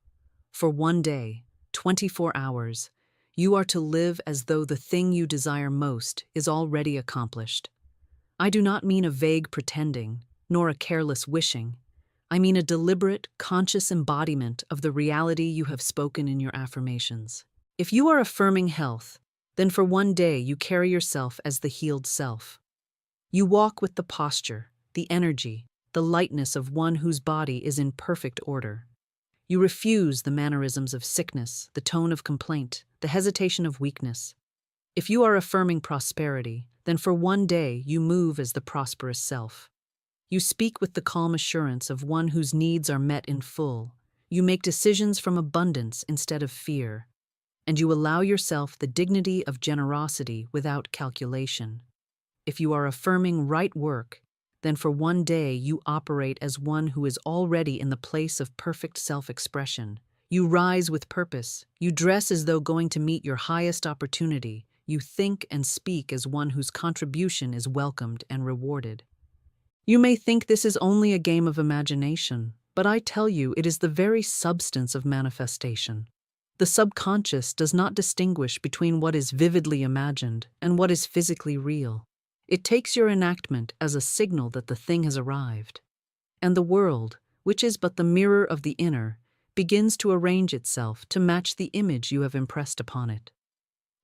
For one day, 24 hours, you are to live as though the thing you desire most is already accomplished. I do not mean a vague pretending, nor a careless wishing. I mean a deliberate, conscious embodiment of the reality you have spoken in your affirmations. If you are affirming health, then for one day you carry yourself as the healed self. You walk with the posture, the energy, the lightness of one whose body is in perfect order. You refuse the mannerisms of sickness, the tone of complaint, the hesitation of weakness. If you are affirming prosperity, then for one day you move as the prosperous self. You speak with the calm assurance of one whose needs are met in full. You make decisions from abundance instead of fear. And you allow yourself the dignity of generosity without calculation. If you are affirming right work, then for one day you operate as one who is already in the place of perfect self-expression. You rise with purpose. You dress as though going to meet your highest opportunity. You think and speak as one whose contribution is welcomed and rewarded. You may think this is only a game of imagination, but I tell you it is the very substance of manifestation. The subconscious does not distinguish between what is vividly imagined and what is physically real. It takes your enactment as a signal that the thing has arrived. And the world, which is but the mirror of the inner, begins to arrange itself to match the image you have impressed upon it.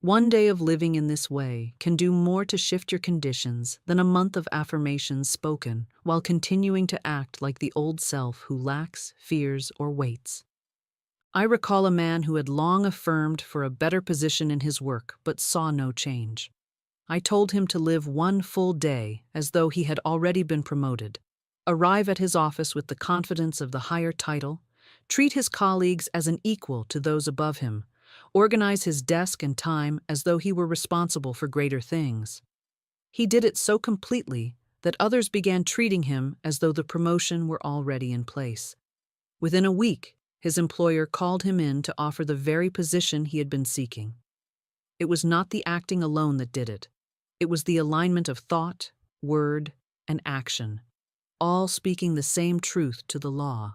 One day of living in this way can do more to shift your conditions than a month of affirmations spoken while continuing to act like the old self who lacks, fears, or waits. I recall a man who had long affirmed for a better position in his work but saw no change. I told him to live one full day as though he had already been promoted, arrive at his office with the confidence of the higher title, treat his colleagues as an equal to those above him, organize his desk and time as though he were responsible for greater things. He did it so completely that others began treating him as though the promotion were already in place. Within a week, his employer called him in to offer the very position he had been seeking. It was not the acting alone that did it. It was the alignment of thought, word, and action, all speaking the same truth to the law.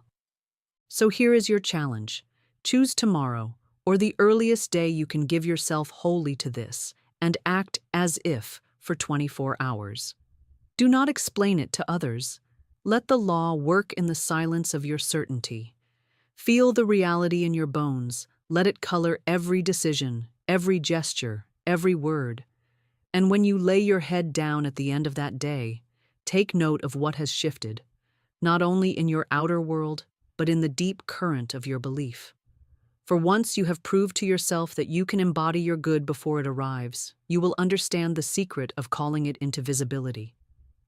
So here is your challenge. Choose tomorrow, or the earliest day you can give yourself wholly to this, and act as if for 24 hours. Do not explain it to others. Let the law work in the silence of your certainty. Feel the reality in your bones. Let it color every decision, every gesture, every word. And when you lay your head down at the end of that day, take note of what has shifted, not only in your outer world, but in the deep current of your belief. For once you have proved to yourself that you can embody your good before it arrives, you will understand the secret of calling it into visibility.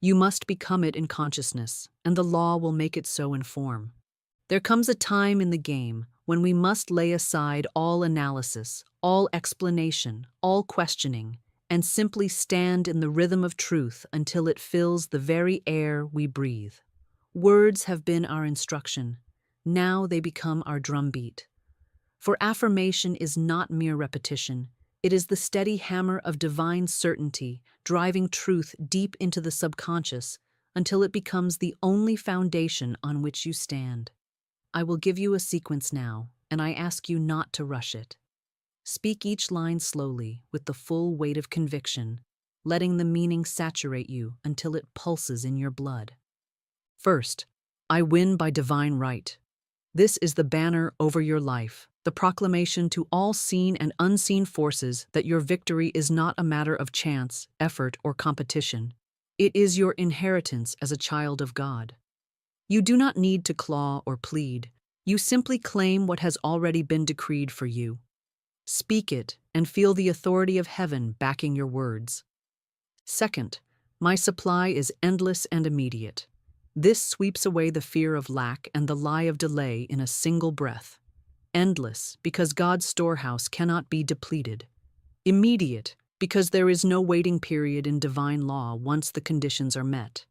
You must become it in consciousness, and the law will make it so in form. There comes a time in the game when we must lay aside all analysis, all explanation, all questioning, and simply stand in the rhythm of truth until it fills the very air we breathe. Words have been our instruction. Now they become our drumbeat. For affirmation is not mere repetition. It is the steady hammer of divine certainty, driving truth deep into the subconscious until it becomes the only foundation on which you stand. I will give you a sequence now, and I ask you not to rush it. Speak each line slowly, with the full weight of conviction, letting the meaning saturate you until it pulses in your blood. First, I win by divine right. This is the banner over your life, the proclamation to all seen and unseen forces that your victory is not a matter of chance, effort, or competition. It is your inheritance as a child of God. You do not need to claw or plead. You simply claim what has already been decreed for you. Speak it and feel the authority of heaven backing your words. Second, my supply is endless and immediate. This sweeps away the fear of lack and the lie of delay in a single breath. Endless, because God's storehouse cannot be depleted. Immediate, because there is no waiting period in divine law once the conditions are met.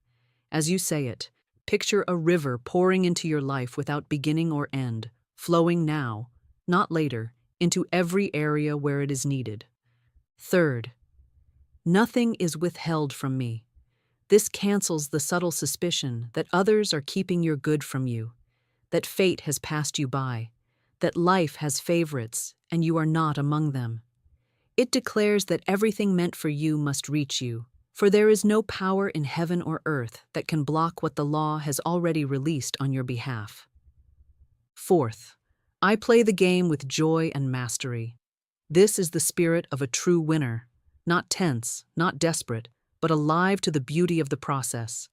As you say it, picture a river pouring into your life without beginning or end, flowing now, not later, into every area where it is needed. Third, nothing is withheld from me. This cancels the subtle suspicion that others are keeping your good from you, that fate has passed you by, that life has favorites and you are not among them. It declares that everything meant for you must reach you, for there is no power in heaven or earth that can block what the law has already released on your behalf. Fourth, I play the game with joy and mastery. This is the spirit of a true winner, not tense, not desperate, but alive to the beauty of the process.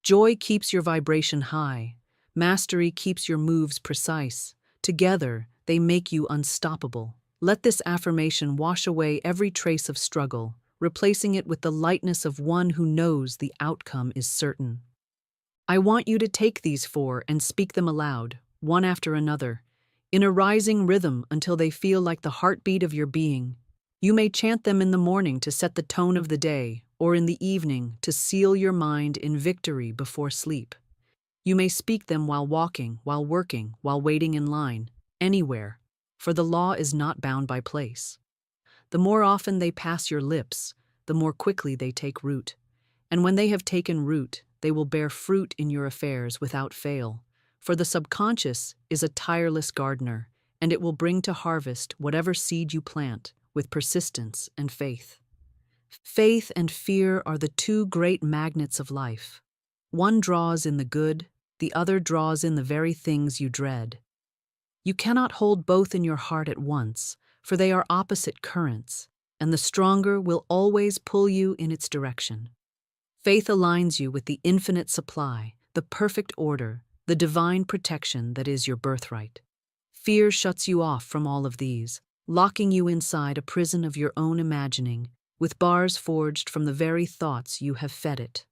Joy keeps your vibration high. Mastery keeps your moves precise. Together, they make you unstoppable. Let this affirmation wash away every trace of struggle, replacing it with the lightness of one who knows the outcome is certain. I want you to take these 4 and speak them aloud, one after another, in a rising rhythm until they feel like the heartbeat of your being. You may chant them in the morning to set the tone of the day, or in the evening to seal your mind in victory before sleep. You may speak them while walking, while working, while waiting in line. anywhere, for the law is not bound by place. The more often they pass your lips, the more quickly they take root. And when they have taken root, they will bear fruit in your affairs without fail. For the subconscious is a tireless gardener, and it will bring to harvest whatever seed you plant with persistence and faith. Faith and fear are the two great magnets of life. One draws in the good, the other draws in the very things you dread. You cannot hold both in your heart at once, for they are opposite currents, and the stronger will always pull you in its direction. Faith aligns you with the infinite supply, the perfect order, the divine protection that is your birthright. Fear shuts you off from all of these, locking you inside a prison of your own imagining, with bars forged from the very thoughts you have fed it.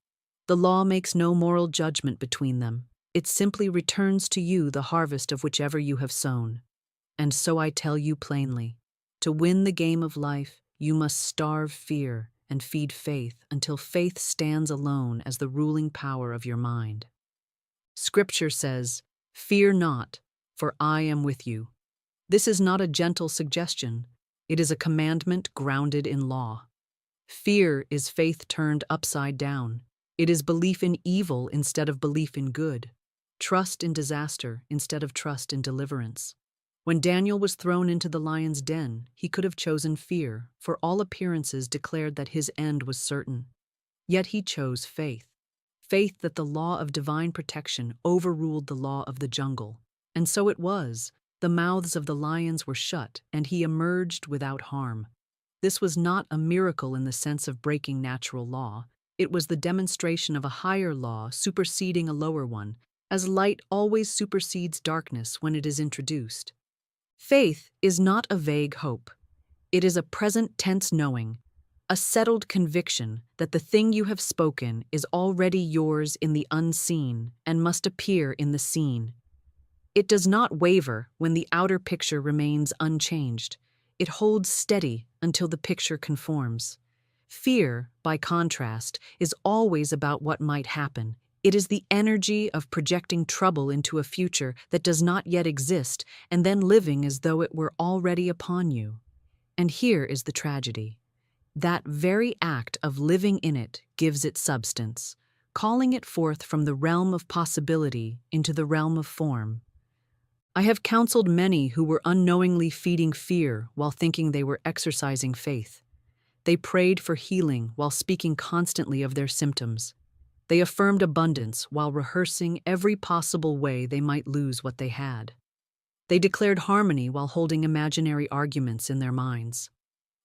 The law makes no moral judgment between them. It simply returns to you the harvest of whichever you have sown. And so I tell you plainly, to win the game of life, you must starve fear and feed faith until faith stands alone as the ruling power of your mind. Scripture says, "Fear not, for I am with you." This is not a gentle suggestion. It is a commandment grounded in law. Fear is faith turned upside down. It is belief in evil instead of belief in good. Trust in disaster instead of trust in deliverance. When Daniel was thrown into the lion's den, he could have chosen fear, for all appearances declared that his end was certain. Yet he chose faith. Faith that the law of divine protection overruled the law of the jungle. And so it was. The mouths of the lions were shut, and he emerged without harm. This was not a miracle in the sense of breaking natural law. It was the demonstration of a higher law superseding a lower one, as light always supersedes darkness when it is introduced. Faith is not a vague hope. It is a present tense knowing, a settled conviction that the thing you have spoken is already yours in the unseen and must appear in the seen. It does not waver when the outer picture remains unchanged. It holds steady until the picture conforms. Fear, by contrast, is always about what might happen. It is the energy of projecting trouble into a future that does not yet exist and then living as though it were already upon you. And here is the tragedy. That very act of living in it gives it substance, calling it forth from the realm of possibility into the realm of form. I have counseled many who were unknowingly feeding fear while thinking they were exercising faith. They prayed for healing while speaking constantly of their symptoms. They affirmed abundance while rehearsing every possible way they might lose what they had. They declared harmony while holding imaginary arguments in their minds.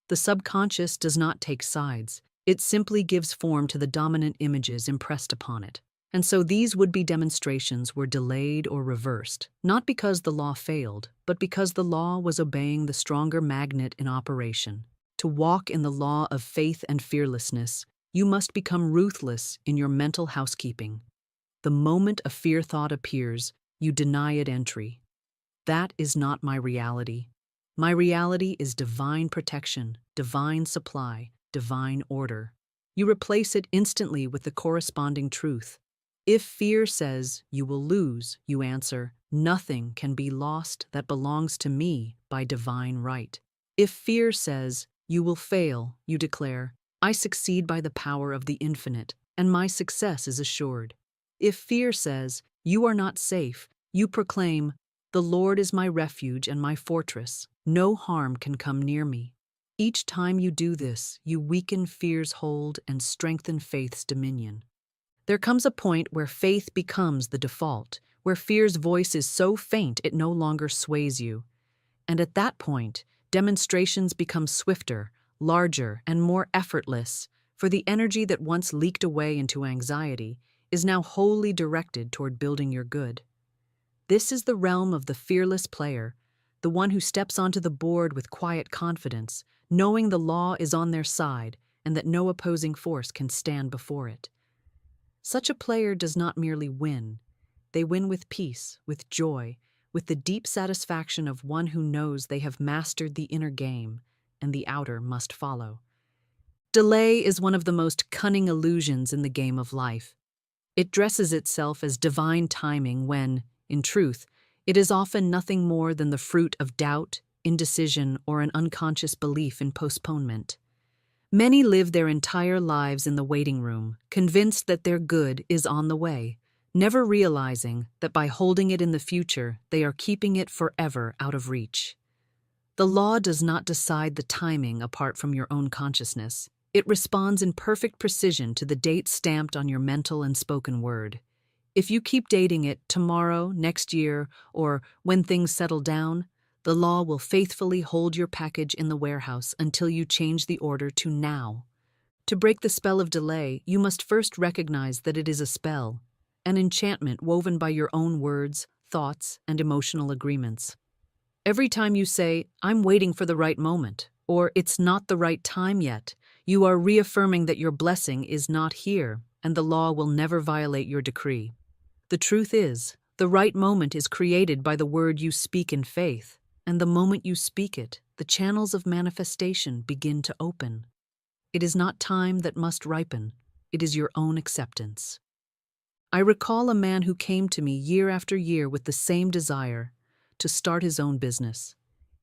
The subconscious does not take sides. It simply gives form to the dominant images impressed upon it. And so these would-be demonstrations were delayed or reversed, not because the law failed, but because the law was obeying the stronger magnet in operation. To walk in the law of faith and fearlessness, you must become ruthless in your mental housekeeping. The moment a fear thought appears, you deny it entry. That is not my reality. My reality is divine protection, divine supply, divine order. You replace it instantly with the corresponding truth. If fear says, "You will lose," you answer, "Nothing can be lost that belongs to me by divine right." If fear says, "You will fail," you declare, "I succeed by the power of the infinite, and my success is assured." If fear says, "You are not safe," you proclaim, "The Lord is my refuge and my fortress. No harm can come near me." Each time you do this, you weaken fear's hold and strengthen faith's dominion. There comes a point where faith becomes the default, where fear's voice is so faint it no longer sways you. And at that point, demonstrations become swifter, larger, and more effortless, for the energy that once leaked away into anxiety is now wholly directed toward building your good. This is the realm of the fearless player, the one who steps onto the board with quiet confidence, knowing the law is on their side and that no opposing force can stand before it. Such a player does not merely win. They win with peace, with joy, with the deep satisfaction of one who knows they have mastered the inner game, and the outer must follow. Delay is one of the most cunning illusions in the game of life. It dresses itself as divine timing when, in truth, It is often nothing more than the fruit of doubt, indecision, or an unconscious belief in postponement. Many live their entire lives in the waiting room, convinced that their good is on the way, never realizing that by holding it in the future, they are keeping it forever out of reach. The law does not decide the timing apart from your own consciousness. It responds in perfect precision to the date stamped on your mental and spoken word. If you keep dating it tomorrow, next year, or when things settle down, the law will faithfully hold your package in the warehouse until you change the order to now. To break the spell of delay, you must first recognize that it is a spell, an enchantment woven by your own words, thoughts, and emotional agreements. Every time you say, "I'm waiting for the right moment," or "it's not the right time yet," you are reaffirming that your blessing is not here, and the law will never violate your decree. The truth is, the right moment is created by the word you speak in faith, and the moment you speak it, the channels of manifestation begin to open. It is not time that must ripen, it is your own acceptance. I recall a man who came to me year after year with the same desire to start his own business.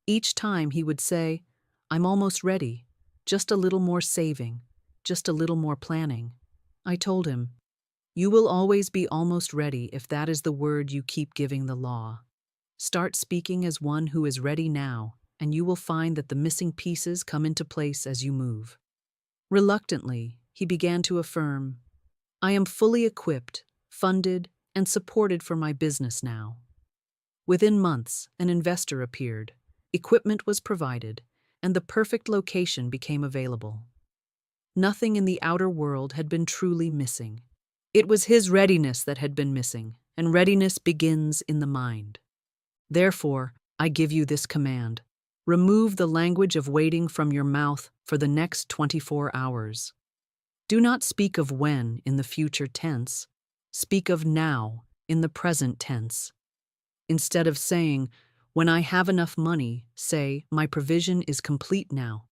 Each time he would say, "I'm almost ready, just a little more saving, just a little more planning." I told him, "You will always be almost ready if that is the word you keep giving the law. Start speaking as one who is ready now, and you will find that the missing pieces come into place as you move." Reluctantly, he began to affirm, "I am fully equipped, funded, and supported for my business now." Within months, an investor appeared, equipment was provided, and the perfect location became available. Nothing in the outer world had been truly missing. It was his readiness that had been missing, and readiness begins in the mind. Therefore, I give you this command. Remove the language of waiting from your mouth for the next 24 hours. Do not speak of when in the future tense. Speak of now in the present tense. Instead of saying, "When I have enough money," say, "My provision is complete now."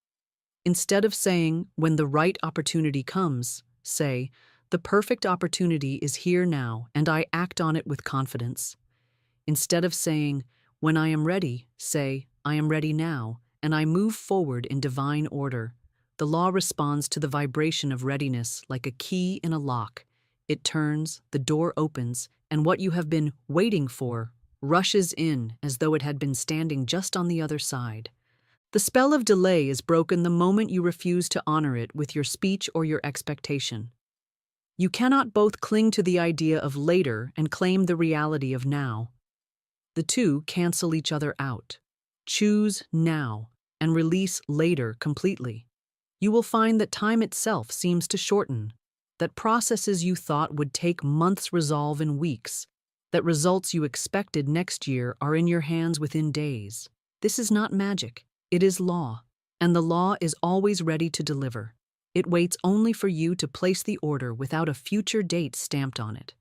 Instead of saying, "When the right opportunity comes," say, "The perfect opportunity is here now, and I act on it with confidence." Instead of saying, "When I am ready," say, "I am ready now, and I move forward in divine order." The law responds to the vibration of readiness like a key in a lock. It turns, the door opens, and what you have been waiting for rushes in as though it had been standing just on the other side. The spell of delay is broken the moment you refuse to honor it with your speech or your expectation. You cannot both cling to the idea of later and claim the reality of now. The two cancel each other out. Choose now and release later completely. You will find that time itself seems to shorten, that processes you thought would take months resolve in weeks, that results you expected next year are in your hands within days. This is not magic, it is law, and the law is always ready to deliver. It waits only for you to place the order without a future date stamped on it.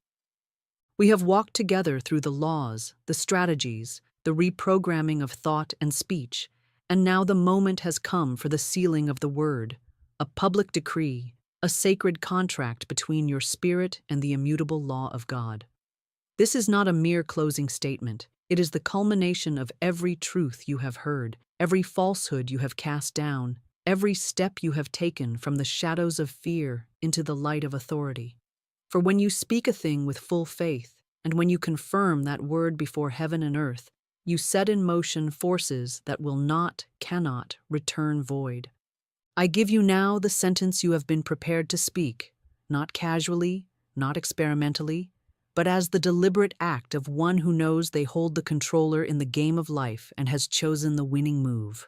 We have walked together through the laws, the strategies, the reprogramming of thought and speech, and now the moment has come for the sealing of the word, a public decree, a sacred contract between your spirit and the immutable law of God. This is not a mere closing statement. It is the culmination of every truth you have heard, every falsehood you have cast down, every step you have taken from the shadows of fear into the light of authority. For when you speak a thing with full faith, and when you confirm that word before heaven and earth, you set in motion forces that will not, cannot, return void. I give you now the sentence you have been prepared to speak, not casually, not experimentally, but as the deliberate act of one who knows they hold the controller in the game of life and has chosen the winning move.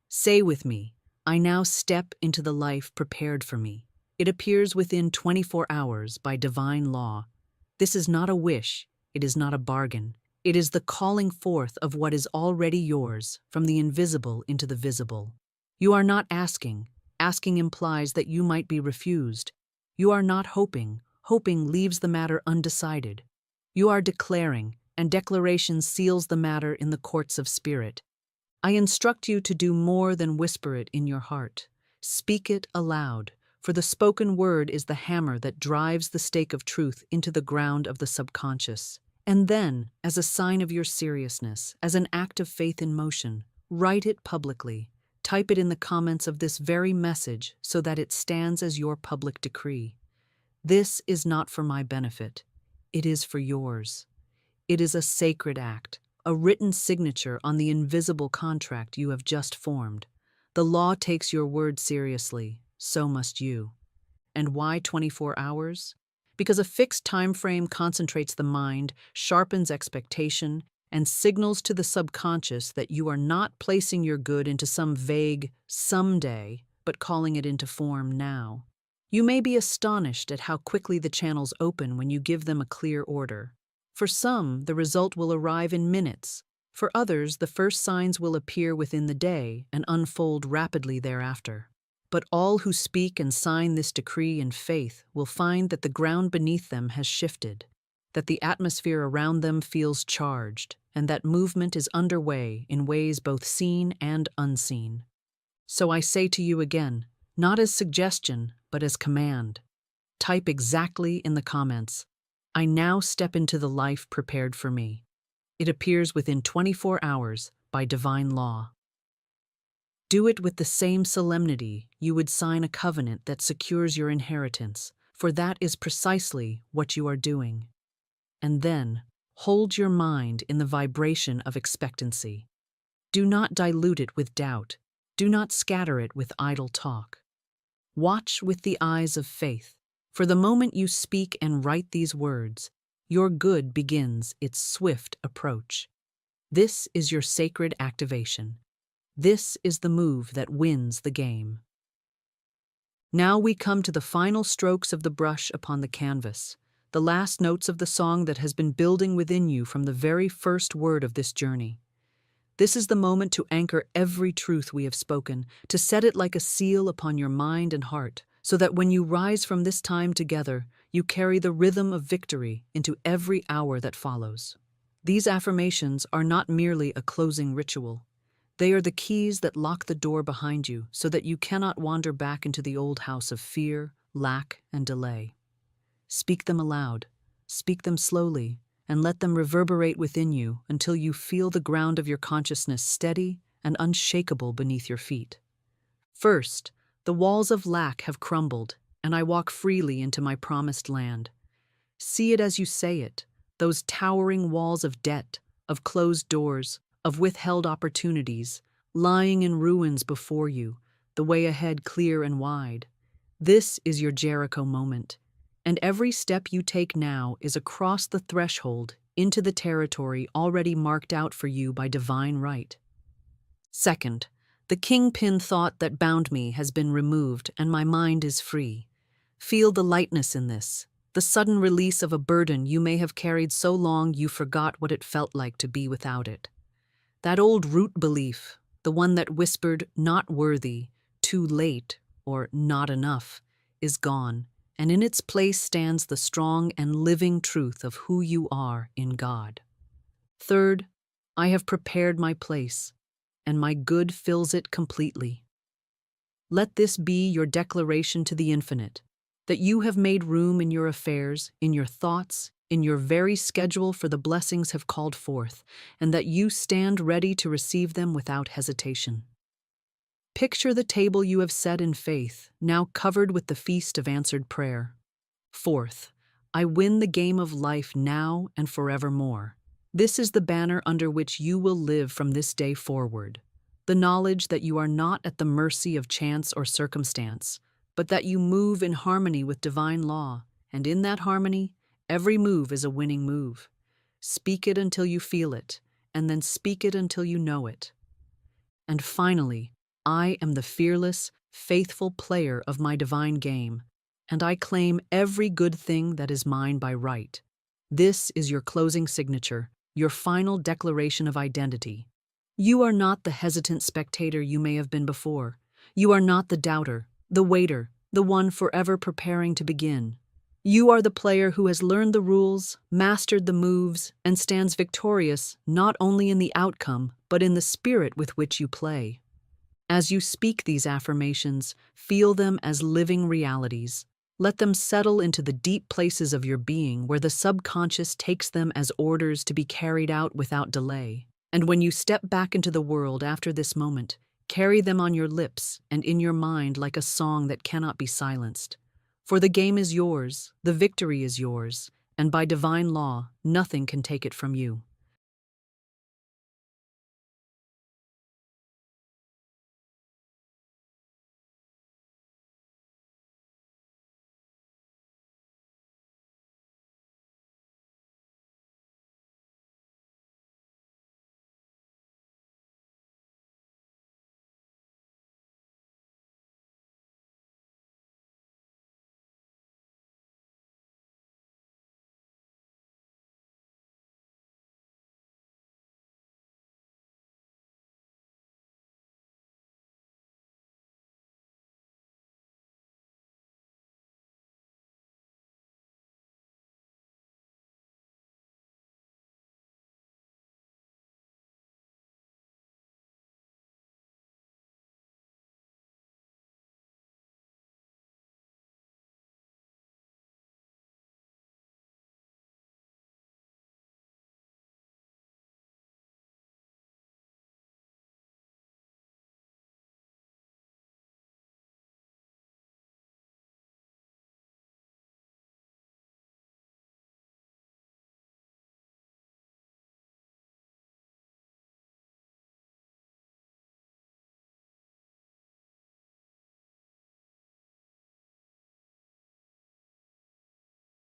Say with me, I now step into the life prepared for me. It appears within 24 hours by divine law. This is not a wish, it is not a bargain. It is the calling forth of what is already yours, from the invisible into the visible. You are not asking. Asking implies that you might be refused. You are not hoping. Hoping leaves the matter undecided. You are declaring, and declaration seals the matter in the courts of spirit. I instruct you to do more than whisper it in your heart. Speak it aloud, for the spoken word is the hammer that drives the stake of truth into the ground of the subconscious. And then, as a sign of your seriousness, as an act of faith in motion, write it publicly. Type it in the comments of this very message so that it stands as your public decree. This is not for my benefit. It is for yours. It is a sacred act, a written signature on the invisible contract you have just formed. The law takes your word seriously, so must you. And why 24 hours? Because a fixed time frame concentrates the mind, sharpens expectation, and signals to the subconscious that you are not placing your good into some vague someday, but calling it into form now. You may be astonished at how quickly the channels open when you give them a clear order. For some, the result will arrive in minutes. For others, the first signs will appear within the day and unfold rapidly thereafter. But all who speak and sign this decree in faith will find that the ground beneath them has shifted, that the atmosphere around them feels charged, and that movement is underway in ways both seen and unseen. So I say to you again, not as suggestion, but as command. Type exactly in the comments, "I now step into the life prepared for me." It appears within 24 hours by divine law. Do it with the same solemnity you would sign a covenant that secures your inheritance, for that is precisely what you are doing. And then, hold your mind in the vibration of expectancy. Do not dilute it with doubt. Do not scatter it with idle talk. Watch with the eyes of faith, for the moment you speak and write these words, your good begins its swift approach. This is your sacred activation. This is the move that wins the game. Now we come to the final strokes of the brush upon the canvas, the last notes of the song that has been building within you from the very first word of this journey. This is the moment to anchor every truth we have spoken, to set it like a seal upon your mind and heart, so that when you rise from this time together, you carry the rhythm of victory into every hour that follows. These affirmations are not merely a closing ritual. They are the keys that lock the door behind you so that you cannot wander back into the old house of fear, lack, and delay. Speak them aloud, speak them slowly, and let them reverberate within you until you feel the ground of your consciousness steady and unshakable beneath your feet. First, the walls of lack have crumbled, and I walk freely into my promised land. See it as you say it, those towering walls of debt, of closed doors, of withheld opportunities, lying in ruins before you, the way ahead clear and wide. This is your Jericho moment, and every step you take now is across the threshold into the territory already marked out for you by divine right. Second, the kingpin thought that bound me has been removed and my mind is free. Feel the lightness in this, the sudden release of a burden you may have carried so long you forgot what it felt like to be without it. That old root belief, the one that whispered, "not worthy," "too late," or "not enough," is gone, and in its place stands the strong and living truth of who you are in God. Third, I have prepared my place, and my good fills it completely. Let this be your declaration to the infinite, that you have made room in your affairs, in your thoughts, in your very schedule for the blessings have called forth, and that you stand ready to receive them without hesitation. Picture the table you have set in faith, now covered with the feast of answered prayer. Fourth, I win the game of life now and forevermore. This is the banner under which you will live from this day forward. The knowledge that you are not at the mercy of chance or circumstance, but that you move in harmony with divine law, and in that harmony, every move is a winning move. Speak it until you feel it, and then speak it until you know it. And finally, I am the fearless, faithful player of my divine game, and I claim every good thing that is mine by right. This is your closing signature, your final declaration of identity. You are not the hesitant spectator you may have been before. You are not the doubter, the waiter, the one forever preparing to begin. You are the player who has learned the rules, mastered the moves, and stands victorious not only in the outcome, but in the spirit with which you play. As you speak these affirmations, feel them as living realities. Let them settle into the deep places of your being where the subconscious takes them as orders to be carried out without delay. And when you step back into the world after this moment, carry them on your lips and in your mind like a song that cannot be silenced. For the game is yours, the victory is yours, and by divine law, nothing can take it from you.